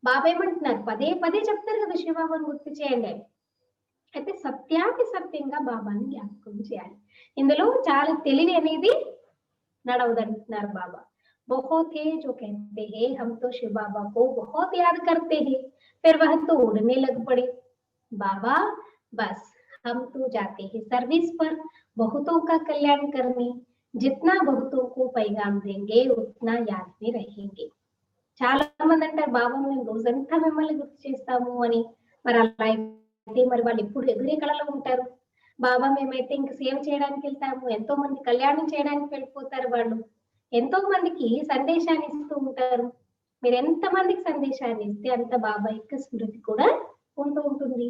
బాబా ఏమంటున్నారు? పదే పదే చెప్తారు కదా శివబాబాను గుర్తు చేయండి అని. అయితే సత్యాన్ని సత్యంగా బాబాని జ్ఞాపకం చేయాలి. ఇందులో చాలా తెలివి అనేది నడవదంటున్నారు బాబా. बहुत है जो कहते हैं हम तो शिव बाबा को बहुत याद करते हैं फिर वह तो उड़ने लग पड़े. बाबा बस हम तो जाते हैं सर्विस पर बहुतों का कल्याण करने, जितना बहुतों को पैगाम देंगे उतना याद में रहेंगे. చాలా మంది అంటారు బాబా మేము రోజంతా మిమ్మల్ని గుర్తు చేస్తాము అని. మరి అలా అయితే మరి వాళ్ళు ఎప్పుడు ఎదురే కళలో ఉంటారు. బాబా మేమైతే ఇంక సేవ చేయడానికి వెళ్తాము, ఎంతో మంది కళ్యాణం చేయడానికి వెళ్ళిపోతారు. వాళ్ళు ఎంతో మందికి సందేశాన్ని ఇస్తూ ఉంటారు. మీరు ఎంత మందికి సందేశాన్ని ఇస్తే అంత బాబా యొక్క స్మృతి కూడా ఉంటూ ఉంటుంది.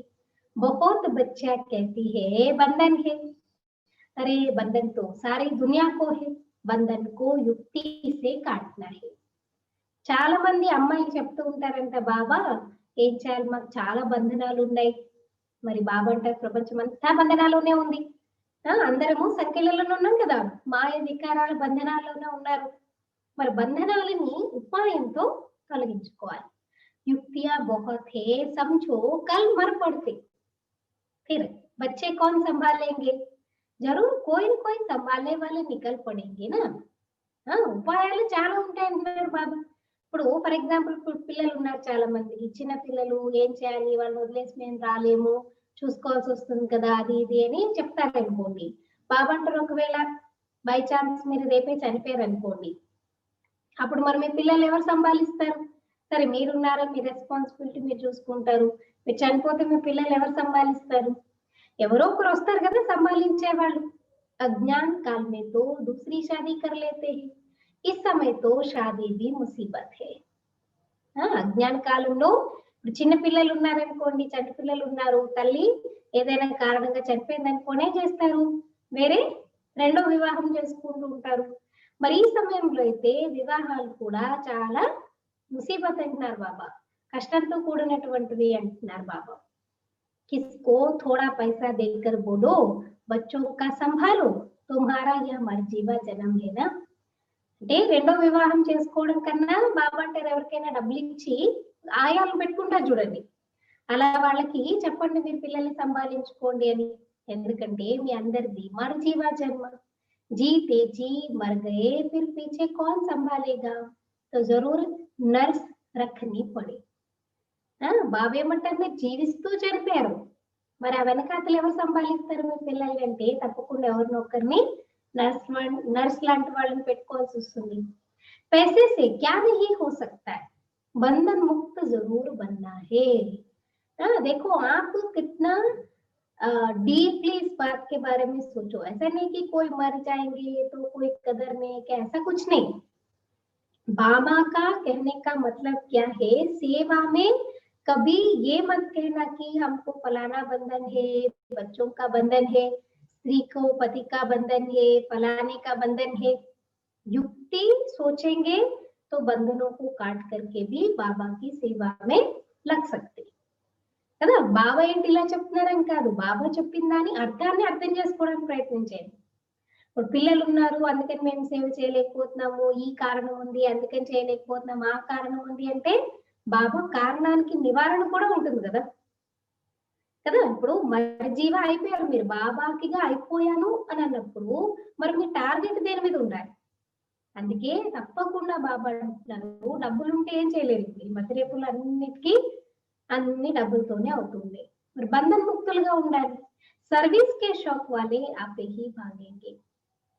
बहुत बच्चा कहती है बंधन है, अरे बंधन तो सारी दुनिया को है, बंधन को युक्ति से काटना है. చాలా మంది అమ్మాయిలు చెప్తూ ఉంటారంట, బాబా ఏం చేయాలి మాకు చాలా బంధనాలు ఉన్నాయి. మరి బాబా అంటారు ప్రపంచం అంతా బంధనాల్లోనే ఉంది, అందరము సంఖ్యలలోనే ఉన్నాం కదా, మాయ వికారాల బంధనాల్లోనే ఉన్నారు. మరి బంధనాలని ఉపాయంతో తొలగించుకోవాలి. युक्तियां बहुत है समझो कल मर पड़ते, फिर बच्चे कौन संभालेंगे? जरूर कोई न कोई संभालने वाले निकल पड़ेंगे ना. ఉపాయాలు చాలా ఉంటాయి అంటున్నారు బాబా. ఇప్పుడు ఫర్ ఎగ్జాంపుల్ ఇప్పుడు పిల్లలు ఉన్నారు చాలా మంది, చిన్న పిల్లలు ఏం చేయాలి, వాళ్ళు వదిలేసి మేము రాలేము, చూసుకోవాల్సి వస్తుంది కదా అది ఇది అని చెప్తారు అనుకోండి. బాబా అంటారు ఒకవేళ బై ఛాన్స్ మీరు రేపే చనిపోయారు అనుకోండి, అప్పుడు మరి మీ పిల్లలు ఎవరు సంభాలిస్తారు? సరే మీరున్నారా, మీ రెస్పాన్సిబిలిటీ మీరు చూసుకుంటారు, మీరు చనిపోతే మీ పిల్లలు ఎవరు సంభాలిస్తారు? ఎవరో ఒకరు వస్తారు కదా సంభాలించే వాళ్ళు. అజ్ఞాన్ కాల్ మే తో దూసరీ షాదీ కర్ లేతే హై, ఇస్ సమయ తో షాదీ భీ ముసీబత్ హై. అజ్ఞాన కాలంలో ఇప్పుడు చిన్న పిల్లలు ఉన్నారనుకోండి, చంటి పిల్లలు ఉన్నారు, తల్లి ఏదైనా కారణంగా చనిపోయింది అనుకోనే చేస్తారు, వేరే రెండో వివాహం చేసుకుంటూ ఉంటారు. మరి ఈ సమయంలో అయితే వివాహాలు కూడా చాలా ముసీబత్ అంటున్నారు బాబా. కష్టంతో కూడినటువంటివి అంటున్నారు బాబా. किसको थोड़ा पैसा देकर बोलो बच्चों का संभालो तुम्हारा यह मर्जीवा जन्म लेना. అంటే రెండో వివాహం చేసుకోవడం కన్నా బాబా అంటారు ఎవరికైనా డబ్బులు ఇచ్చి ఆయాలు పెట్టుకుంటారు చూడండి, అలా వాళ్ళకి చెప్పండి మీరు పిల్లల్ని సంభాలించుకోండి అని. ఎందుకంటే మీ అందరిది మర్జీవా జన్మ. జీతే जी मर गए फिर पीछे कौन संभालेगा तो जरूर नर्स रखनी पड़े. బాబు ఏమంటారు, మీరు జీవిస్తూ చనిపోయారు, మరి ఆ వెనకాతలు ఎవరు సంభాలిస్తారు మీ పిల్లల్ని అంటే తప్పకుండా ఎవరినొక్కరిని नर्स లాంటి వాళ్ళని పెట్టుకోవాల్సి వస్తుంది. पैसे से क्या नहीं हो सकता है, बंधन मुक्त जरूर बनना है. देखो आप कितना डीपली इस बात के बारे में सोचो. ऐसा नहीं कि कोई मर जाएंगे तो कोई कदर नहीं, क्या ऐसा कुछ नहीं. बाबा का कहने का मतलब क्या है, सेवा में कभी ये मत कहना कि हमको फलाना बंधन है, बच्चों का बंधन है, स्त्री को पति का बंधन है, फलाने का बंधन है. युक्ति सोचेंगे तो बंधनों को काट करके भी बाबा की सेवा में लग सकते కదా. బాబా ఏంటి ఇలా చెప్తున్నారని కాదు, బాబా చెప్పిన దాని అర్థాన్ని అర్థం చేసుకోవడానికి ప్రయత్నించండి. ఇప్పుడు పిల్లలు ఉన్నారు అందుకని మేము సేవ చేయలేకపోతున్నాము, ఈ కారణం ఉంది అందుకని చేయలేకపోతున్నాము, ఆ కారణం ఉంది అంటే బాబా కారణానికి నివారణ కూడా ఉంటుంది కదా కదా. ఇప్పుడు మర్జీవా అయిపోయారు, మీరు బాబాకిగా అయిపోయాను అని అన్నప్పుడు మరి మీ టార్గెట్ దేని మీద ఉండాలి. అందుకే తప్పకుండా బాబా అంటున్నారు, డబ్బులు ఉంటే ఏం చేయలేరు. ఈ మధ్య రేపులు అన్నిటికీ అన్ని డబ్బులతోనే అవుతుంది. మరి బంధన్ ముక్తులుగా ఉండాలి. సర్వీస్ కే షాక్ వాళ్ళే ఆపే హీ భాగేంగే.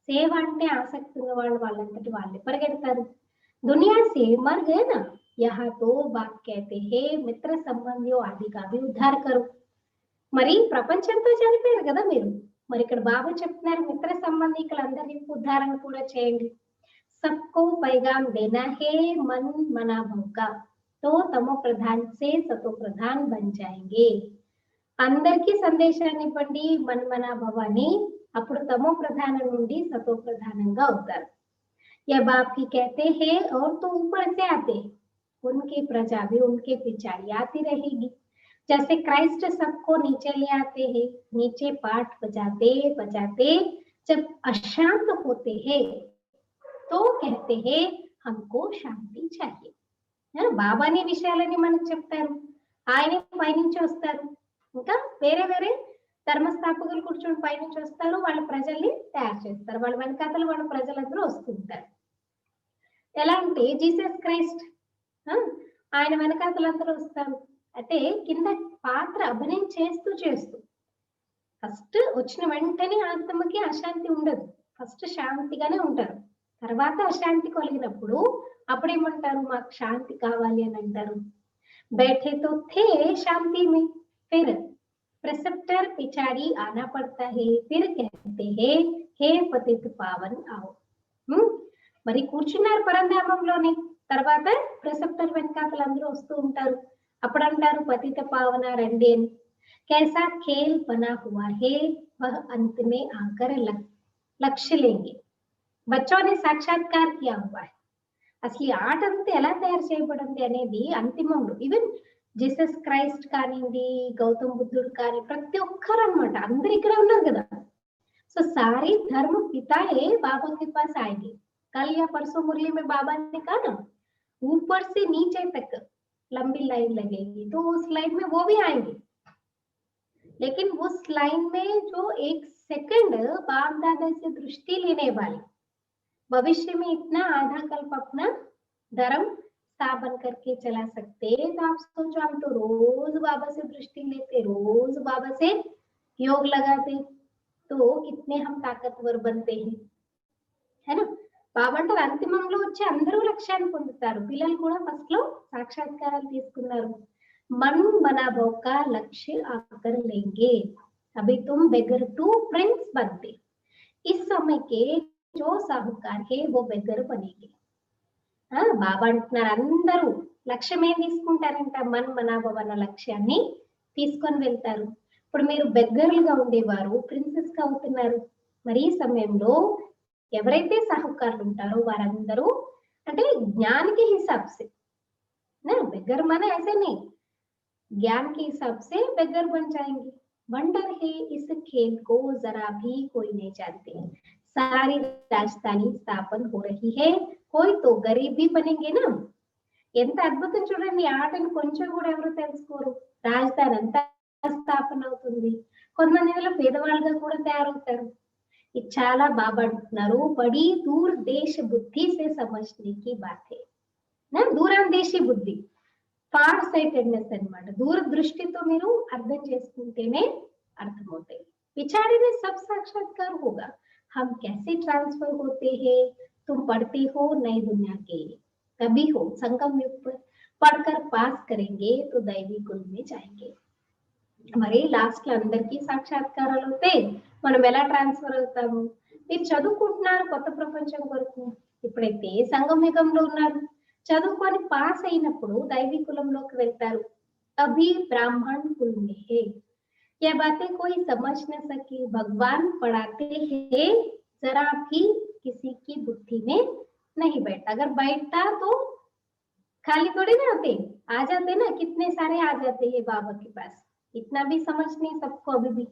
సేవ అంటే ఆసక్తి ఉన్న వాళ్ళు వాళ్ళంతటి వాళ్ళే పరిగెడతారు. దునియా సే మర్ గయే నా యహా తో బాత్ कहते हैं మిత్ర సంబంధియో ఆది కా భీ ఉద్ధార్ కరో. మరి ప్రపంచంతో చనిపోయారు కదా మీరు, మరి ఇక్కడ బాబా చెప్తున్నారు మిత్ర సంబంధికులందరినీ ఉద్ధారణ కూడా చేయండి. सबको पैगाम देना है मन मना भव का तो तमो प्रधान से सतो प्रधान बन जाएंगे. అందరికీ సందేశాన్ని ఇవ్వండి మన్మనా భవాని, అప్పుడు తమో ప్రధానం నుండి సతో ప్రధానంగా అవుతారు. या बाप की कहते हैं और तो ऊपर से आते उनकी प्रजा भी उनके पिछाड़ी आती रहेगी. जैसे क्राइस्ट सबको नीचे ले आते हैं, नीचे पाठ बजाते बजाते जब अशांत होते हैं तो कहते हैं हमको शांति चाहिए. బాబాని విషయాలని మనకు చెప్తారు, ఆయన పైనుంచి వస్తారు, ఇంకా వేరే వేరే ధర్మస్థాపకులు కూర్చొని పైనుంచి వస్తారు, వాళ్ళ ప్రజల్ని తయారు చేస్తారు, వాళ్ళ వెనకాతలు వాళ్ళ ప్రజలందరూ వస్తుంటారు. ఎలా అంటే జీసస్ క్రైస్ట్ ఆయన వెనకాతలందరూ వస్తారు. అంటే కింద పాత్ర అభినయం చేస్తూ చేస్తూ ఫస్ట్ వచ్చిన వెంటనే ఆత్మకి అశాంతి ఉండదు, ఫస్ట్ శాంతిగానే ఉంటారు. తర్వాత అశాంతి కలిగినప్పుడు అప్పుడేమంటారు, మాకు శాంతి కావాలి అని అంటారు. बैठे तो थे शांति में फिर प्रेसेप्टर पिछाड़ी आना पड़ता है, फिर कहते हैं हे पतित पावन आओ. మరి కూర్చున్నారు పరంధామంలోనే, తర్వాత ప్రెసెప్టర్ వెనకాతలందరూ వస్తూ ఉంటారు, అప్పుడు అంటారు పతిత పావన రండి అని. कैसा खेल बना हुआ है वह अंत में आकर लक्ष्य लेंगे. बच्चों ने साक्षात्कार किया हुआ है. అసలు ఈ ఆట అంతా ఎలా తయారు చేయబడింది అనేది అంతిమంలో ఈవెన్ జీసస్ క్రైస్ట్ కానివ్వండి, గౌతమ్ బుద్ధుడు కానీ ప్రతి ఒక్కరు అనమాట, అందరు ఇక్కడే ఉన్నారు కదా. సో सारे धर्म पिताए बाबा के पास आएंगे. कल या परसों मुरली में बाबा ने कहा ना ऊपर से नीचे तक लंबी लाइन लगेगी, तो उस लाइन में वो भी आएंगे. लेकिन उस लाइन में जो एक सेकंड बाप दादा से दृष्टि लेने वाले भविष्य में इतना आधा कल्प अपना धर्म स्थापन करके चला सकते. तो आप सोचो, हम तो रोज बाबा से दृष्टि लेते, रोज बाबा से योग लगाते, तो कितने हम ताकतवर बनते हैं, है ना. బాబా అంటారు అంతిమంలో వచ్చి అందరూ లక్ష్యాన్ని పొందుతారు. పిల్లలు కూడా ఫస్ట్ లో సాక్షాత్కారాలు తీసుకున్నారు. మన్ మనా భవ్ కా లక్ష్య ochre లేంగే, Abhi Tum beggar to prince बनते. इस समय के जो साहूकार है वो बेगर बनेगी. బాబా అంటున్నారు అందరూ లక్ష్యం ఏం తీసుకుంటారంట, మన్ మనాభవ అన్న లక్ష్యాన్ని తీసుకొని వెళ్తారు. ఇప్పుడు మీరు బెగ్గర్లుగా ఉండేవారు ప్రిన్సెస్ గా అవుతున్నారు. మరి ఈ సమయంలో ఎవరైతే సాహుకారులు ఉంటారో వారందరూ అంటే జ్ఞానికి హిసాబ్ సే ना, बेगर माने ऐसे नहीं, ज्ञान के हिसाब से बेगर बन जाएंगे। वंडर है इस खेल को जरा भी कोई नहीं जानते। सारी राजधानी स्थापन हो रही है, कोई तो गरीब भी बनेंगे ना। ఎంత అద్భుతం చూడండి, ఆటను కొంచెం కూడా ఎవరు తెలుసుకోరు. రాజధాని అంతా స్థాపన అవుతుంది, కొంతమంది వల్ల పేదవాళ్ళుగా కూడా తయారవుతారు. ఇది చాలా బాగా అంటున్నారు, బడి దూర్ దేశ బుద్ధి సే సమజ్నే కి బాత్ హై నా, దూరాందేశీ బుద్ధి, ఫార్ సైటెడ్నెస్ అన్నమాట. దూరదృష్టితో మీరు అర్థం చేసుకుంటేనే అర్థమవుతాయి. पिछाड़ी में सब साक्षात्कार होगा, हम कैसे ट्रांसफर होते हैं, तुम पढ़ते हो नई दुनिया के, कभी हो संगम युग पर पढ़कर पास करेंगे तो दैवी कुल में जाएंगे. మరి లాస్ట్ లో అందరికీ సాక్షాత్కారాలు అవుతాయి, మనం ఎలా ట్రాన్స్ఫర్ అవుతాము? మీరు చదువుకుంటున్నారు కొత్త ప్రపంచం కొరకు, ఇప్పుడైతే సంగమ యుగంలో ఉన్నారు, చదువుకొని పాస్ అయినప్పుడు దైవీ కులంలోకి వెళ్తారు. అభి బ్రాహ్మణ్ కుల్ మే హే, ये बातें कोई समझ न सके, भगवान पढ़ाते हैं, जरा भी किसी की बुद्धि में नहीं बैठता. अगर बैठता तो खाली थोड़ी ना होते, आ जाते ना, कितने सारे आ जाते हैं बाबा के पास. इतना भी समझ नहीं सबको अभी भी.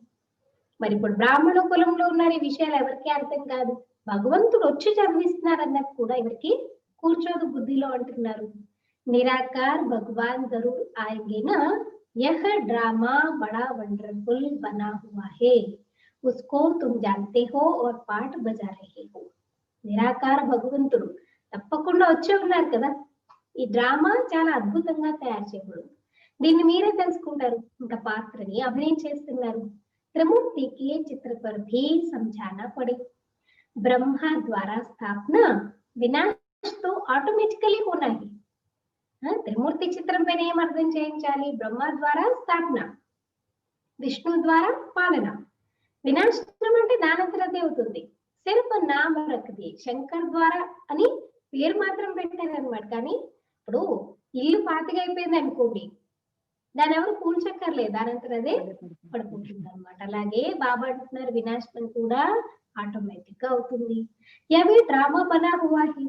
మరి ఇప్పుడు బ్రాహ్మణ కులంలో ఉన్నారు, ఈ విషయాలు ఎవరికి అర్థం కాదు. భగవంతుడు వచ్చి చదివిస్తున్నారు అన్నది కూడా ఎవరికి కూర్చోదు బుద్ధిలో అంటున్నారు. నిరాకార్ భగవాన్ జరూర్ ఆయేంగే నా, यह ड्रामा बड़ा वंडरफुल बना हुआ है, उसको तुम जानते हो और पाठ बजा रहे हो. నిరాకార భగవంతుడు తప్పకుండా వచ్చే ఉన్నారు కదా, ఈ డ్రామా చాలా అద్భుతంగా తయారు చేయబడు, దీన్ని మీరే తెలుసుకుంటారు, ఇంకా పాత్రని అభినయం చేస్తున్నారు. त्रिमूर्ति के चित्र पर भी समझाना पड़े. ब्रह्मा द्वारा स्थापना, विनाश तो ऑटोमेटिकली होना ही. త్రిమూర్తి చిత్రం పైన ఏం అర్థం చేయించాలి? బ్రహ్మ ద్వారా స్థాపన, విష్ణు ద్వారా పాలన, వినాశనం అంటే దానంతరదే అవుతుంది. సిర్ఫ్ నామ రఖది, శంకర్ ద్వారా అని పేరు మాత్రం పెట్టారు అనమాట. కానీ ఇప్పుడు ఇల్లు పాతిగా అయిపోయింది అనుకోండి, దాని ఎవరు కూల్చక్కర్లేదు, దానంతరదే పడిపోతుంది అనమాట. అలాగే బాబా అంటున్నారు వినాశనం కూడా ఆటోమేటిక్ గా అవుతుంది. యవి డ్రామా బనా హువా హై,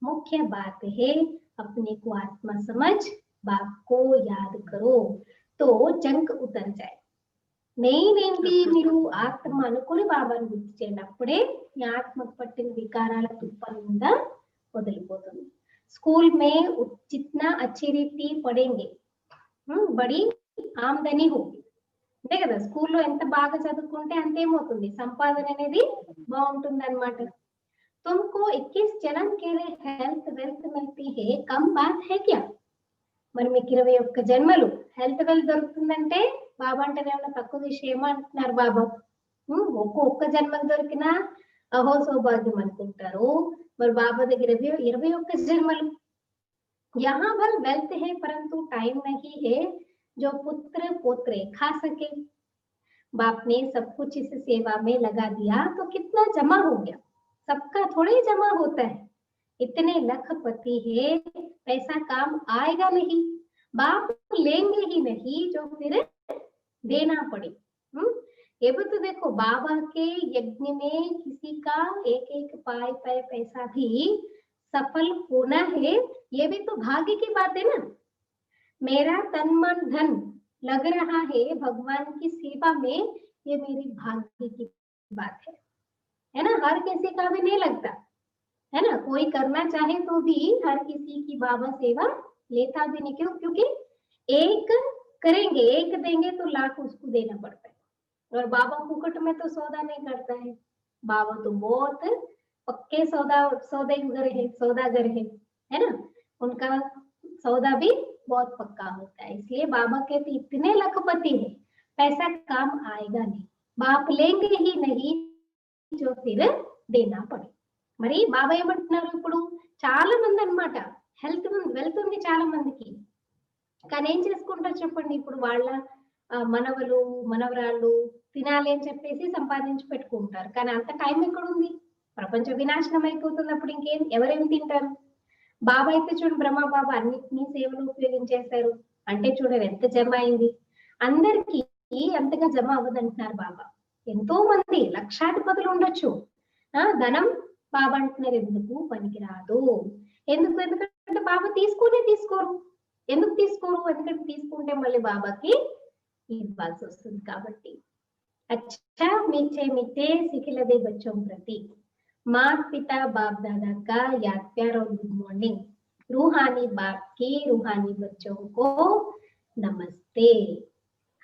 ముఖ్య బాత్ హై अपने को आत्मा समझ, बाप को याद करो तो जंक उतर जाए. మెయిన్ ఏంటి, మీరు ఆత్మ అనుకుని బాబాను గుర్తు చేయండి, అప్పుడే మీ ఆత్మకు పట్టిన వికారాల తుప్పలు కూడా వదిలిపోతుంది. స్కూల్ మే జిత్నా అచ్చి రీతి పడేంగే బడి ఆమ్దని హోగి, అంతే కదా, స్కూల్లో ఎంత బాగా చదువుకుంటే అంతేమవుతుంది, సంపాదన అనేది బాగుంటుంది అనమాట. तुमको 21 जन्म के लिए हेल्थ वेल्थ मिलती है, कम बात है क्या? మరి మీకు 21 జన్మలు హెల్త్ వెల్త్ దొరుకుతుందంటే బాబా అంటే ఏమన్నా తక్కువ విషయమా అంటున్నారు బాబా. ఒక్క జన్మకు దొరికినా అహో సౌభాగ్యం అనుకుంటారు, మరి బాబా దగ్గర 21 జన్మలు. यहाँ भर वेल्थ है परंतु टाइम नहीं है जो पुत्र पोत्रे खा सके. बाप ने सब कुछ इस सेवा में लगा दिया तो कितना जमा हो गया, सबका थोड़े जमा होता है. इतने लखपति है, पैसा काम आएगा नहीं, बाप लेंगे ही नहीं जो फिर देना पड़े. ये भी तो देखो, बाबा के यज्ञ में किसी का एक एक पाए पाए पैसा भी सफल होना है, ये भी तो भाग्य की बात है ना. मेरा तन मन धन लग रहा है भगवान की सेवा में, ये मेरी भाग्य की बात है ना. हर किसी का भी नहीं लगता है ना, कोई करना चाहे तो भी हर किसी की बाबा सेवा लेता भी नहीं. क्यों? क्योंकि एक करेंगे, एक देंगे तो लाख उसको देना पड़ता है, और बाबा फुकट में तो सौदा नहीं करता है. बाबा तो बहुत पक्के सौदागर है ना, उनका सौदा भी बहुत पक्का होता है. इसलिए बाबा कहते इतने लखपति है, पैसा काम आएगा नहीं, बाप लेंगे ही नहीं जो फिर देना पड़े. మరి బాబా ఏమంటున్నారు, ఇప్పుడు చాలా మంది అన్నమాట హెల్త్ వెల్త్ ఉంది చాలా మందికి, కానీ ఏం చేసుకుంటారు చెప్పండి, ఇప్పుడు వాళ్ళ మనవలు మనవరాళ్ళు తినాలి అని చెప్పేసి సంపాదించి పెట్టుకుంటారు, కానీ అంత టైం ఎక్కడ ఉంది, ప్రపంచ వినాశనం అయిపోతుంది, అప్పుడు ఇంకేం ఎవరేం తింటారు. బాబా అయితే చూడండి, బ్రహ్మ బాబా అన్నిటినీ సేవలు ఉపయోగించేశారు అంటే చూడండి ఎంత జమ అయింది. అందరికీ అంతగా జమ అవ్వదంటున్నారు బాబా. ఎంతో మంది లక్షాధిపతులు ఉండొచ్చు, ధనం బాబా అంటున్నారు ఎందుకు పనికిరాదు. ఎందుకంటే బాబా తీసుకోరు, ఎందుకు తీసుకోరు? ఎందుకంటే తీసుకుంటే మళ్ళీ బాబాకి ఇవ్వాల్సి వస్తుంది కాబట్టి. अच्छा मीठे मीठे सिखिलदे बच्चों प्रति माता पिता बाप दादा का याद प्यार और गुड मॉर्निंग। रूहानी बाप की रूहानी बच्चों को नमस्ते।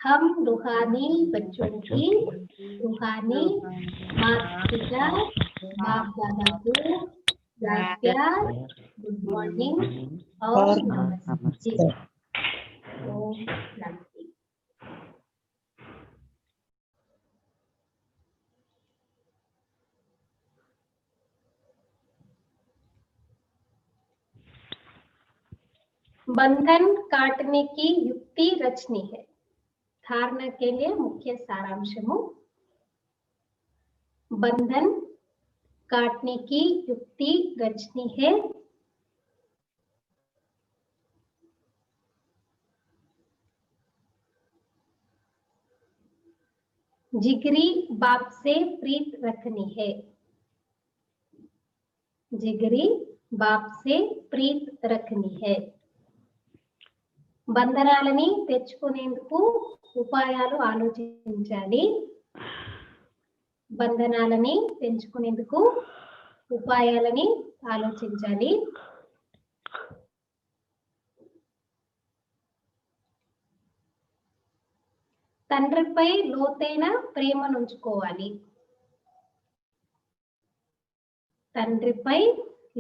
हम रूहानी बच्चों की रूहानी माता पिता बाप दादा को याद प्यार गुड मॉर्निंग और नमस्ते। ओम शांति। बंधन काटने की युक्ति रचनी है। धारणा के लिए मुख्य सारांशము बंधन काटने की युक्ति रचनी है। जिगरी बाप से प्रीत रखनी है। जिगरी बाप से प्रीत रखनी है। బంధనాలని తెచ్చుకునేందుకు ఉపాయాలు ఆలోచించాలి। బంధనాలని తెంచుకునేందుకు ఉపాయాలని ఆలోచించాలి। తండ్రిపై లోతైన ప్రేమను ఉంచుకోవాలి। తండ్రిపై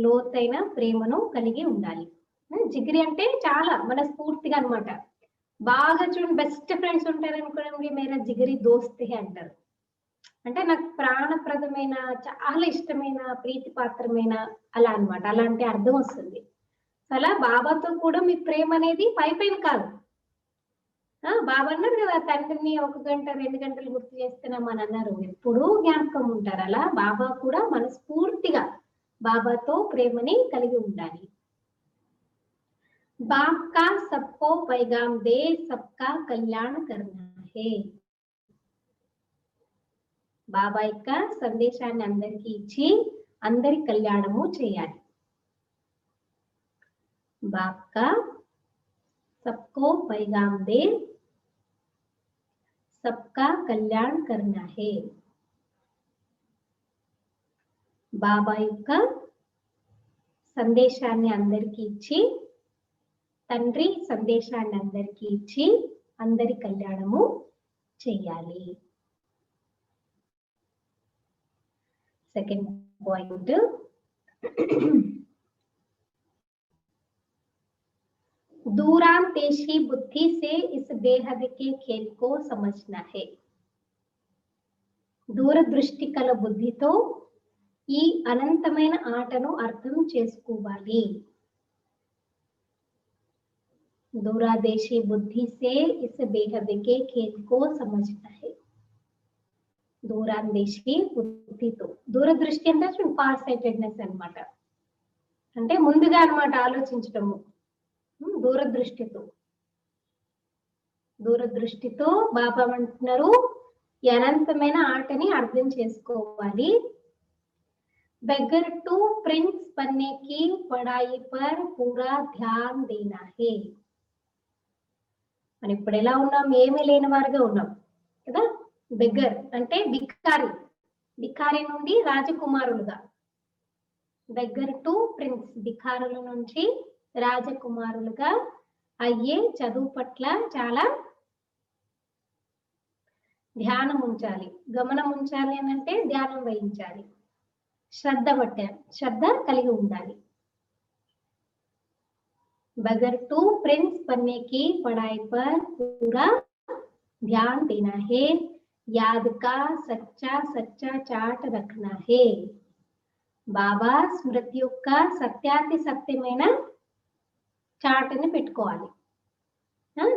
లోతైన ప్రేమను కలిగి ఉండాలి। జిగిరి అంటే చాలా మనస్ఫూర్తిగా అన్నమాట। బాగా చూడండి, బెస్ట్ ఫ్రెండ్స్ ఉంటారు అనుకోండి, మేరా జిగిరి దోస్త్ హే అంటారు। అంటే నాకు ప్రాణప్రదమైన, చాలా ఇష్టమైన, ప్రీతిపాత్రమైన అలా అన్నమాట। అలాంటి అర్థం వస్తుంది। అలా బాబాతో కూడా మీ ప్రేమ అనేది పైపైన కాదు। బాబా అన్నారు కదా, తండ్రిని 1 గంట 2 గంటలు గుర్తు చేస్తున్నామని అన్నారు, ఎప్పుడూ జ్ఞాపకం ఉంటారు। అలా బాబా కూడా మనస్ఫూర్తిగా బాబాతో ప్రేమని కలిగి ఉండాలి। बाप का सबको पैगाम दे सबका कल्याण करना है। బాబా యొక్క సందేశాన్ని అందరికీ ఇచ్చి అందరి కళ్యాణము చేయాలి। बाप का सबको पैगाम दे सबका कल्याण करना है। బాబా యొక్క సందేశాన్ని అందరికీ ఇచ్చి, తండ్రి సందేశాన్ని అందరికీ ఇచ్చి అందరి కళ్యాణము చేయాలి। సెకండ్ పాయింట్, दूरांदेशी बुद्धि से इस बेहद के खेल को समझना है। దూరదృష్టి కల బుద్ధితో ఈ అనంతమైన ఆటను అర్థం చేసుకోవాలి। दूरादेशी बुद्धि से इस बेहद के खेल को समझना है। దూరాందేశి బుద్ధితో, దూరదృష్టి అంటే ఫార్ సైటెడ్నెస్ అన్నమాట, అంటే ముందుగా అన్నమాట ఆలోచించటము। దూరదృష్టితో, దూరదృష్టితో బాబా అంటున్నారు ఈ అనంతమైన ఆటని అర్థం చేసుకోవాలి। बेगर टू प्रिंस बनने की पढ़ाई पर पूरा ध्यान देना है। మనం ఇప్పుడు ఎలా ఉన్నాం? ఏమీ లేని వారుగా ఉన్నాం కదా। బెగ్గర్ అంటే బికారి, బికారి నుండి రాజకుమారులుగా, బెగ్గర్ టు ప్రిన్స్, బికారుల నుంచి రాజకుమారులుగా అయ్యే చదువు పట్ల చాలా ధ్యానం ఉంచాలి, గమనం ఉంచాలి అని అంటే ధ్యానం వహించాలి, శ్రద్ధ కలిగి ఉండాలి। बगैर टू प्रिंस बनने की पढ़ाई पर पूरा ध्यान देना है। याद का सच्चा सच्चा चाट रखना है। బాబా స్మృతి యొక్క సత్యాతి సత్యమైన చాటుని పెట్టుకోవాలి।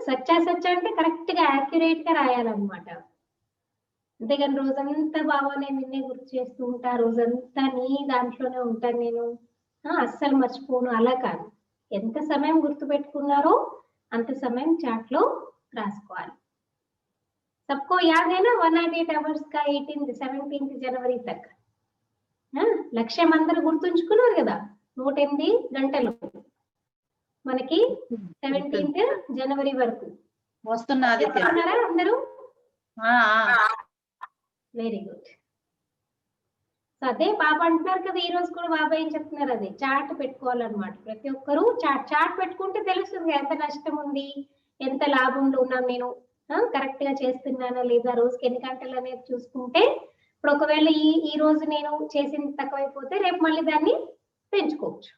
సచ్చా సచ్చా అంటే కరెక్ట్ గా యాక్యురేట్ గా రాయాలన్నమాట। అంతేగాని రోజంతా బాబా నేను నిన్నే గుర్తు చేస్తూ ఉంటా, రోజంతా నీ దాంట్లోనే ఉంటాను నేను, అస్సలు మర్చిపోను, అలా కాదు। ఎంత సమయం గుర్తు పెట్టుకున్నారో అంత సమయం చాట్ లో రాసుకోవాలి। सबको याद है ना 108 अवर्स का 17th जनवरी तक। లక్ష్యం అందరూ గుర్తుంచుకున్నారు కదా, 108 గంటలు మనకి 17th జనవరి వరకు వస్తున్నది చెప్తున్నారా అందరూ? Very good. సో అదే బాబా అంటున్నారు కదా, ఈ రోజు కూడా బాబా ఏం చెప్తున్నారు, అదే చార్ట్ పెట్టుకోవాలన్నమాట. ప్రతి ఒక్కరూ చార్ట్ పెట్టుకుంటే తెలుస్తుంది ఎంత నష్టం ఉంది, ఎంత లాభంలో ఉన్నాం, నేను కరెక్ట్ గా చేస్తున్నానా లేదా, రోజుకి ఎన్ని గంటలు అనేది చూసుకుంటే, ఇప్పుడు ఒకవేళ ఈ రోజు నేను చేసింది తక్కువైపోతే రేపు మళ్ళీ దాన్ని పెంచుకోవచ్చు.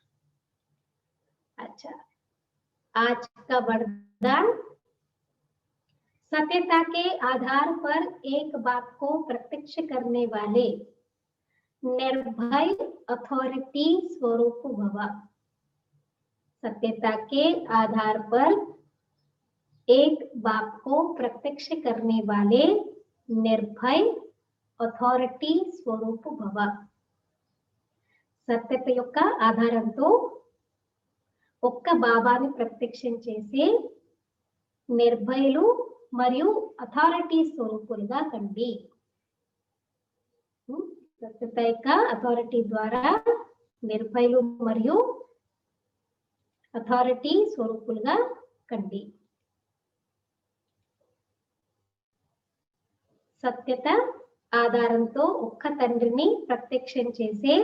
అచ్చా, आज का वरदान, सत्यता के आधार पर एक बात को प्रत्यक्ष करने वाले निर्भय अथॉरिटी स्वरूप भव। सत्यता के आधार पर एक बात को प्रत्यक्ष करने वाले निर्भय अथॉरिटी स्वरूप भव। సత్యత యొక్క ఆధారంతో ఒక్క బాబాని ప్రత్యక్షం చేసే నిర్భయులు మరియు అథారిటీ స్వరూపులుగా కండి. సత్యత యొక్క అథారిటీ ద్వారా నిర్భయులు మరియు అథారిటీ స్వరూపులుగా కండి. సత్యత ఆధారంతో ఒక్క తండ్రిని ప్రత్యక్షం చేసే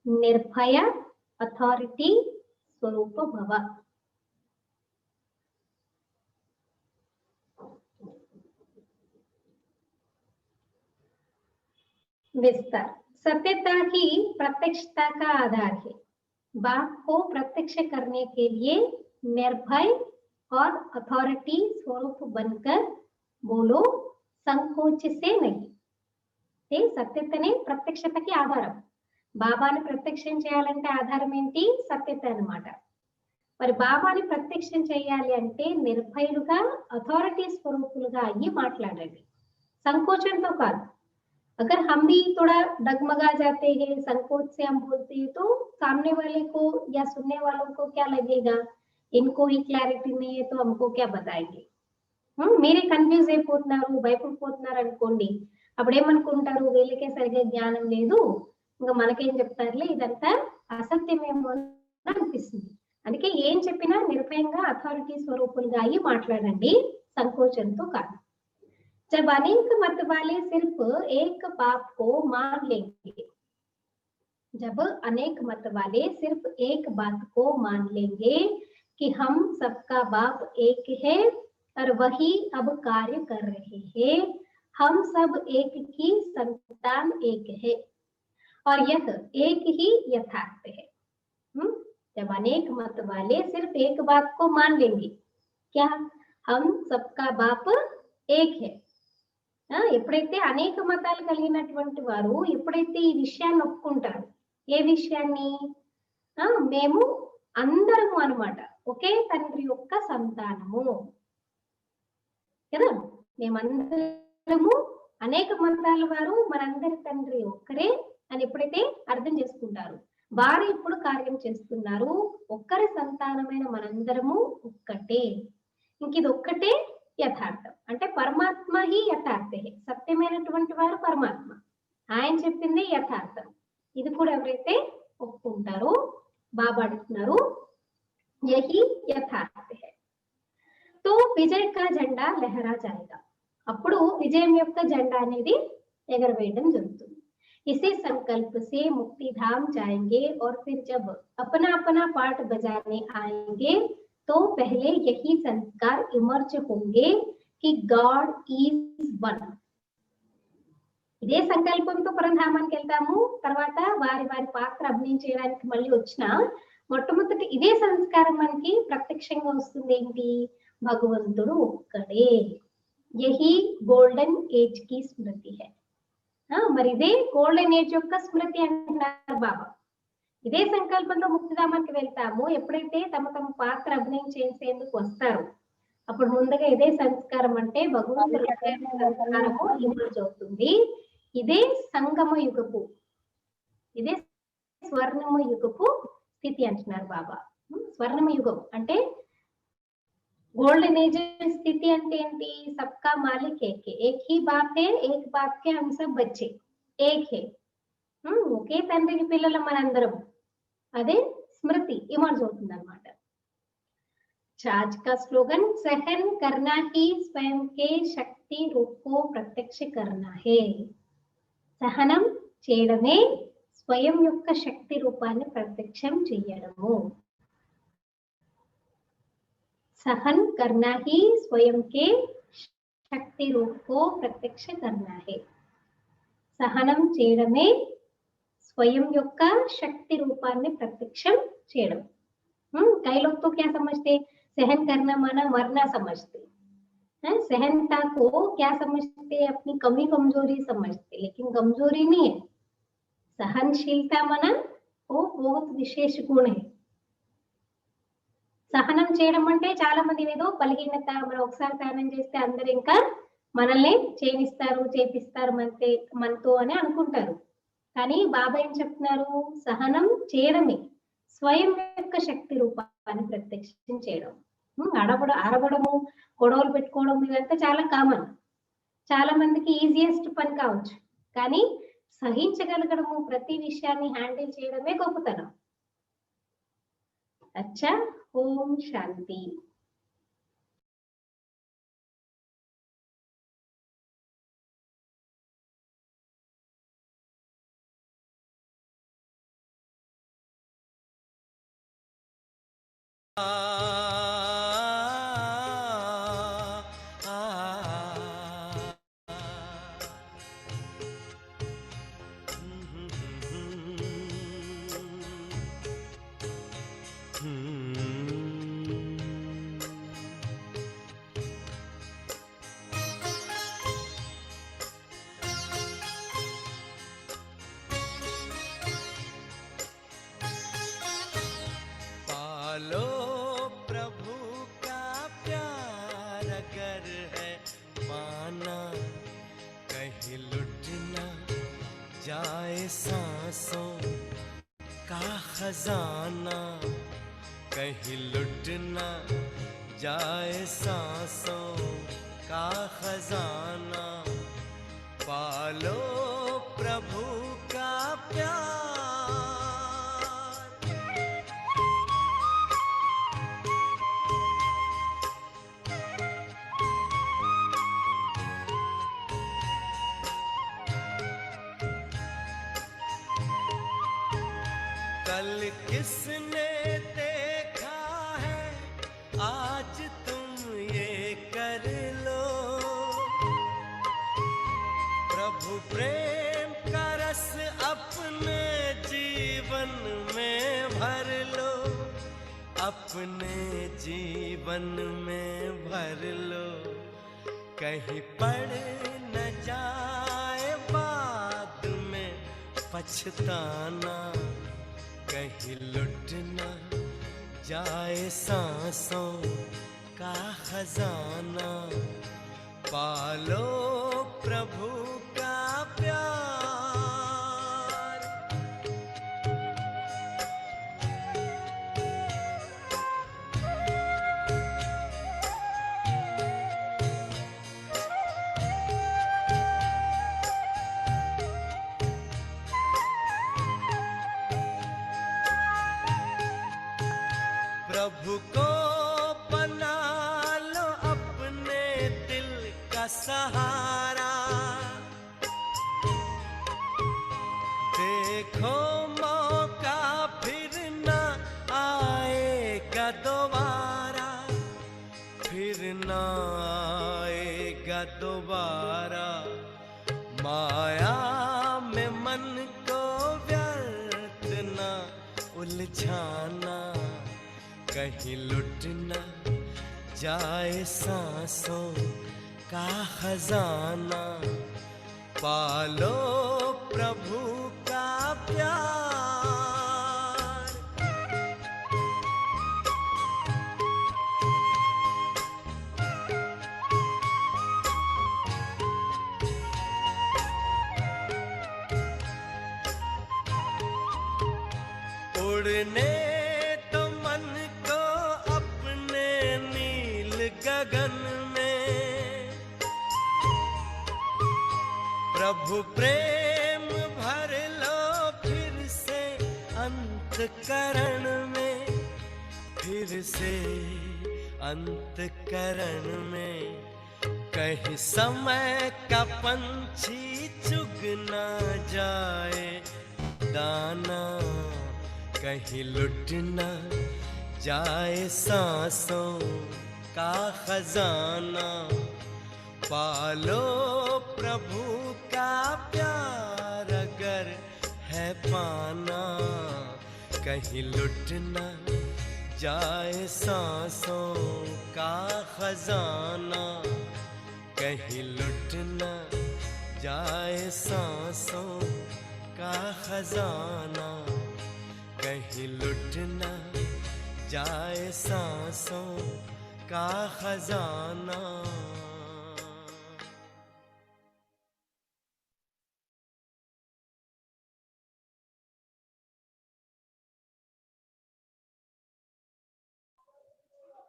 నిర్భయ అథారిటీ स्वरूप भव। विस्तार, सत्यता ही प्रत्यक्षता का आधार है। बात को प्रत्यक्ष करने के लिए निर्भय और अथॉरिटी स्वरूप बनकर बोलो, संकोच से नहीं। సత్యతనే ప్రత్యక్షతకి ఆధారం. బాబాని ప్రత్యక్షం చేయాలంటే ఆధారం ఏంటి? సత్యత అన్నమాట. మరి బాబాని ప్రత్యక్షం చేయాలి అంటే నిర్భయులుగా అథారిటీ స్వరూపులుగా అయ్యి మాట్లాడండి, సంకోచంతో కాదు. अगर हम भी थोड़ा डगमगा जाते हैं, संकोच से हम बोलते हैं, तो सामने वाले को या सुनने वालों को क्या लगेगा, इनको ही क्लैरिटी नहीं है तो हमको क्या बताएंगे. మీరే కన్ఫ్యూజ్ అయిపోతున్నారు, భయపడిపోతున్నారు అనుకోండి, అప్పుడేమనుకుంటారు, వీళ్ళకే సరిగ్గా జ్ఞానం లేదు, ఇంకా మనకేం చెప్తారులే, ఇదంతా అసత్యమేమో అని అనిపిస్తుంది. అందుకే ఏం చెప్పినా నిర్భయంగా అథారిటీ స్వరూపులుగా అయ్యి మాట్లాడండి, సంకోచంతో కాదు. जब अनेक मत वाले सिर्फ एक बात को मान लेंगे, जब अनेक मत वाले सिर्फ एक बात को मान लेंगे कि हम सबका बाप एक है और वही अब कार्य कर रहे हैं, हम सब एक की संतान एक है और यह एक ही यथार्थ है. जब अनेक मत वाले सिर्फ एक बात को मान लेंगे, क्या हम सबका बाप एक है. ఎప్పుడైతే అనేక మతాలు కలిగినటువంటి వారు ఎప్పుడైతే ఈ విషయాన్ని ఒప్పుకుంటారు, ఏ విషయాన్ని, మేము అందరము అన్నమాట ఒకే తండ్రి యొక్క సంతానము కదా, మేమందరము అనేక మతాల వారు మనందరి తండ్రి ఒక్కరే అని ఎప్పుడైతే అర్థం చేసుకుంటారు, వారు ఇప్పుడు కార్యం చేస్తున్నారు, ఒక్కరి సంతానమైన మనందరము ఒక్కటే. ఇంక ఇది ఒక్కటే యథార్థం అంటే పరమాత్మ హి యథార్థే, సత్యమైనటువంటి వారు పరమాత్మ, ఆయన చెప్పింది యథార్థం. ఇది కూడా ఎవరైతే ఒప్పుకుంటారో బాబా అంటున్నారు యహి యథార్థ హై, తో విజయ కా జెండా లహరా జాయేగా, అప్పుడు విజయం యొక్క జెండా అనేది ఎగరవేయడం జరుగుతుంది. इसी संकल्प से मुक्ति धाम जाएंगे और फिर जब अपना अपना पाठ बजाने आएंगे तो पहले यही संस्कार इमर्ज होंगे कि गॉड ఈజ్ వన్. ఇదే సంకల్పంతో పరంధామానికి వెళ్తాము, తర్వాత వారి వారి పాత్ర అభినయం చేయడానికి మళ్ళీ వచ్చిన మొట్టమొదటి ఇదే సంస్కారం మనకి ప్రత్యక్షంగా వస్తుంది. ఏంటి? భగవంతుడు ఒక్కడే. యహీ గోల్డెన్ ఏజ్ కి స్మృతి హై. మరి ఇదే గోల్డెన్ ఏజ్ యొక్క స్మృతి అంటున్నారు బాబా. ఇదే సంకల్పంతో ముక్తిధామానికి వెళ్తాము. ఎప్పుడైతే తమ తమ పాత్ర అభినయం చేసేందుకు వస్తారు, అప్పుడు ముందుగా ఇదే సంస్కారం అంటే భగవంతుడు సంస్కారము ఇమర్జ్ అవుతుంది. ఇదే సంగమ యుగపు, ఇదే స్వర్ణమ యుగపు స్థితి అంటున్నారు బాబా. స్వర్ణమ యుగం అంటే గోల్డెన్ ఏజ్ స్థితి అంటే ఏంటి? సబ్కా మాలిక్ ఏకే, ఏక్ హీ బాప్ హే, ఏక్ బాప్ కే హమ్ సబ్ బచ్చే, ఏక్ హే. ఒకే తండ్రికి పిల్లలు మనందరం, అదే స్మృతి ఇమర్జ్ అవుతుంది అనమాట. आज का स्लोगन, सहन करना ही स्वयं के शक्ति रूप को प्रत्यक्ष करना है. సహనం చేయడమే స్వయం యొక్క శక్తి రూపాన్ని ప్రత్యక్షం చేయడము. सहन करना ही स्वयं के शक्ति रूप को प्रत्यक्ष करना है. సహనం చేయడమే स्वयं యొక్క शक्ति रूपाన్ని प्रत्यक्षम చేయడం. कई लोग तो क्या समझते, सहन करना माना मरना समझते हैं. सहनता को क्या समझते, अपनी कमी कमजोरी समझते, लेकिन कमजोरी नहीं है. सहनशीलता माना वो बहुत विशेष गुण है. సహనం చేయడం అంటే చాలా మంది ఏదో బలహీనత, మనం ఒకసారి సహనం చేస్తే అందరూ ఇంకా మనల్ని చేయిస్తారు చేపిస్తారు మనతో అని అనుకుంటారు. కానీ బాబా ఏం చెప్తున్నారు, సహనం చేయడమే స్వయం యొక్క శక్తి రూపాన్ని ప్రత్యక్షం చేయడం. అరవడము, గొడవలు పెట్టుకోవడం ఇదంతా చాలా కామన్, చాలా మందికి ఈజియెస్ట్ పని కావచ్చు. కానీ సహించగలగడము, ప్రతి విషయాన్ని హ్యాండిల్ చేయడమే గొప్పతనం. అచ్చా, ఓం శాంతి. पालो प्रभु का प्यार अगर है पाना, कहीं लुट न जाए सांसों का खजाना, कहीं लुट न जाए सांसों का खजाना. पालो प्रभु का प्यार. कल किसने देखा है, आज तुम ये कर लो. प्रभु प्रेम का रस अपने जीवन में भर लो, अपने जीवन में भर लो. कहीं पड़ न जाए बाद में पछताना, कहीं लुट न जाए सांसों का खजाना. पालो प्रभु का प्यार. प्रभु को बना लो अपने दिल का सहारा. देखो मौका फिर न आएगा दोबारा, फिर न आएगा दोबारा. माया में मन को व्यर्थ न उलझाना, कहीं लुट न जाए सांसों का खजाना. पालो प्रभु का प्यार. उड़ने तो मन को अपने नील गगन में, प्रभु प्रेम भर लो फिर से अंतकरण में, फिर से अंतकरण में कहीं समय का पंछी चुग ना जाए दाना, कहीं लुट ना जाए सांसों का खजाना। पालो प्रभु का प्यार अगर है पाना, कहीं लुट ना जाए सांसों का खजाना, कहीं लुट न जाए सांसों का खजाना, कहीं लुट न जाए सांसों का खजाना।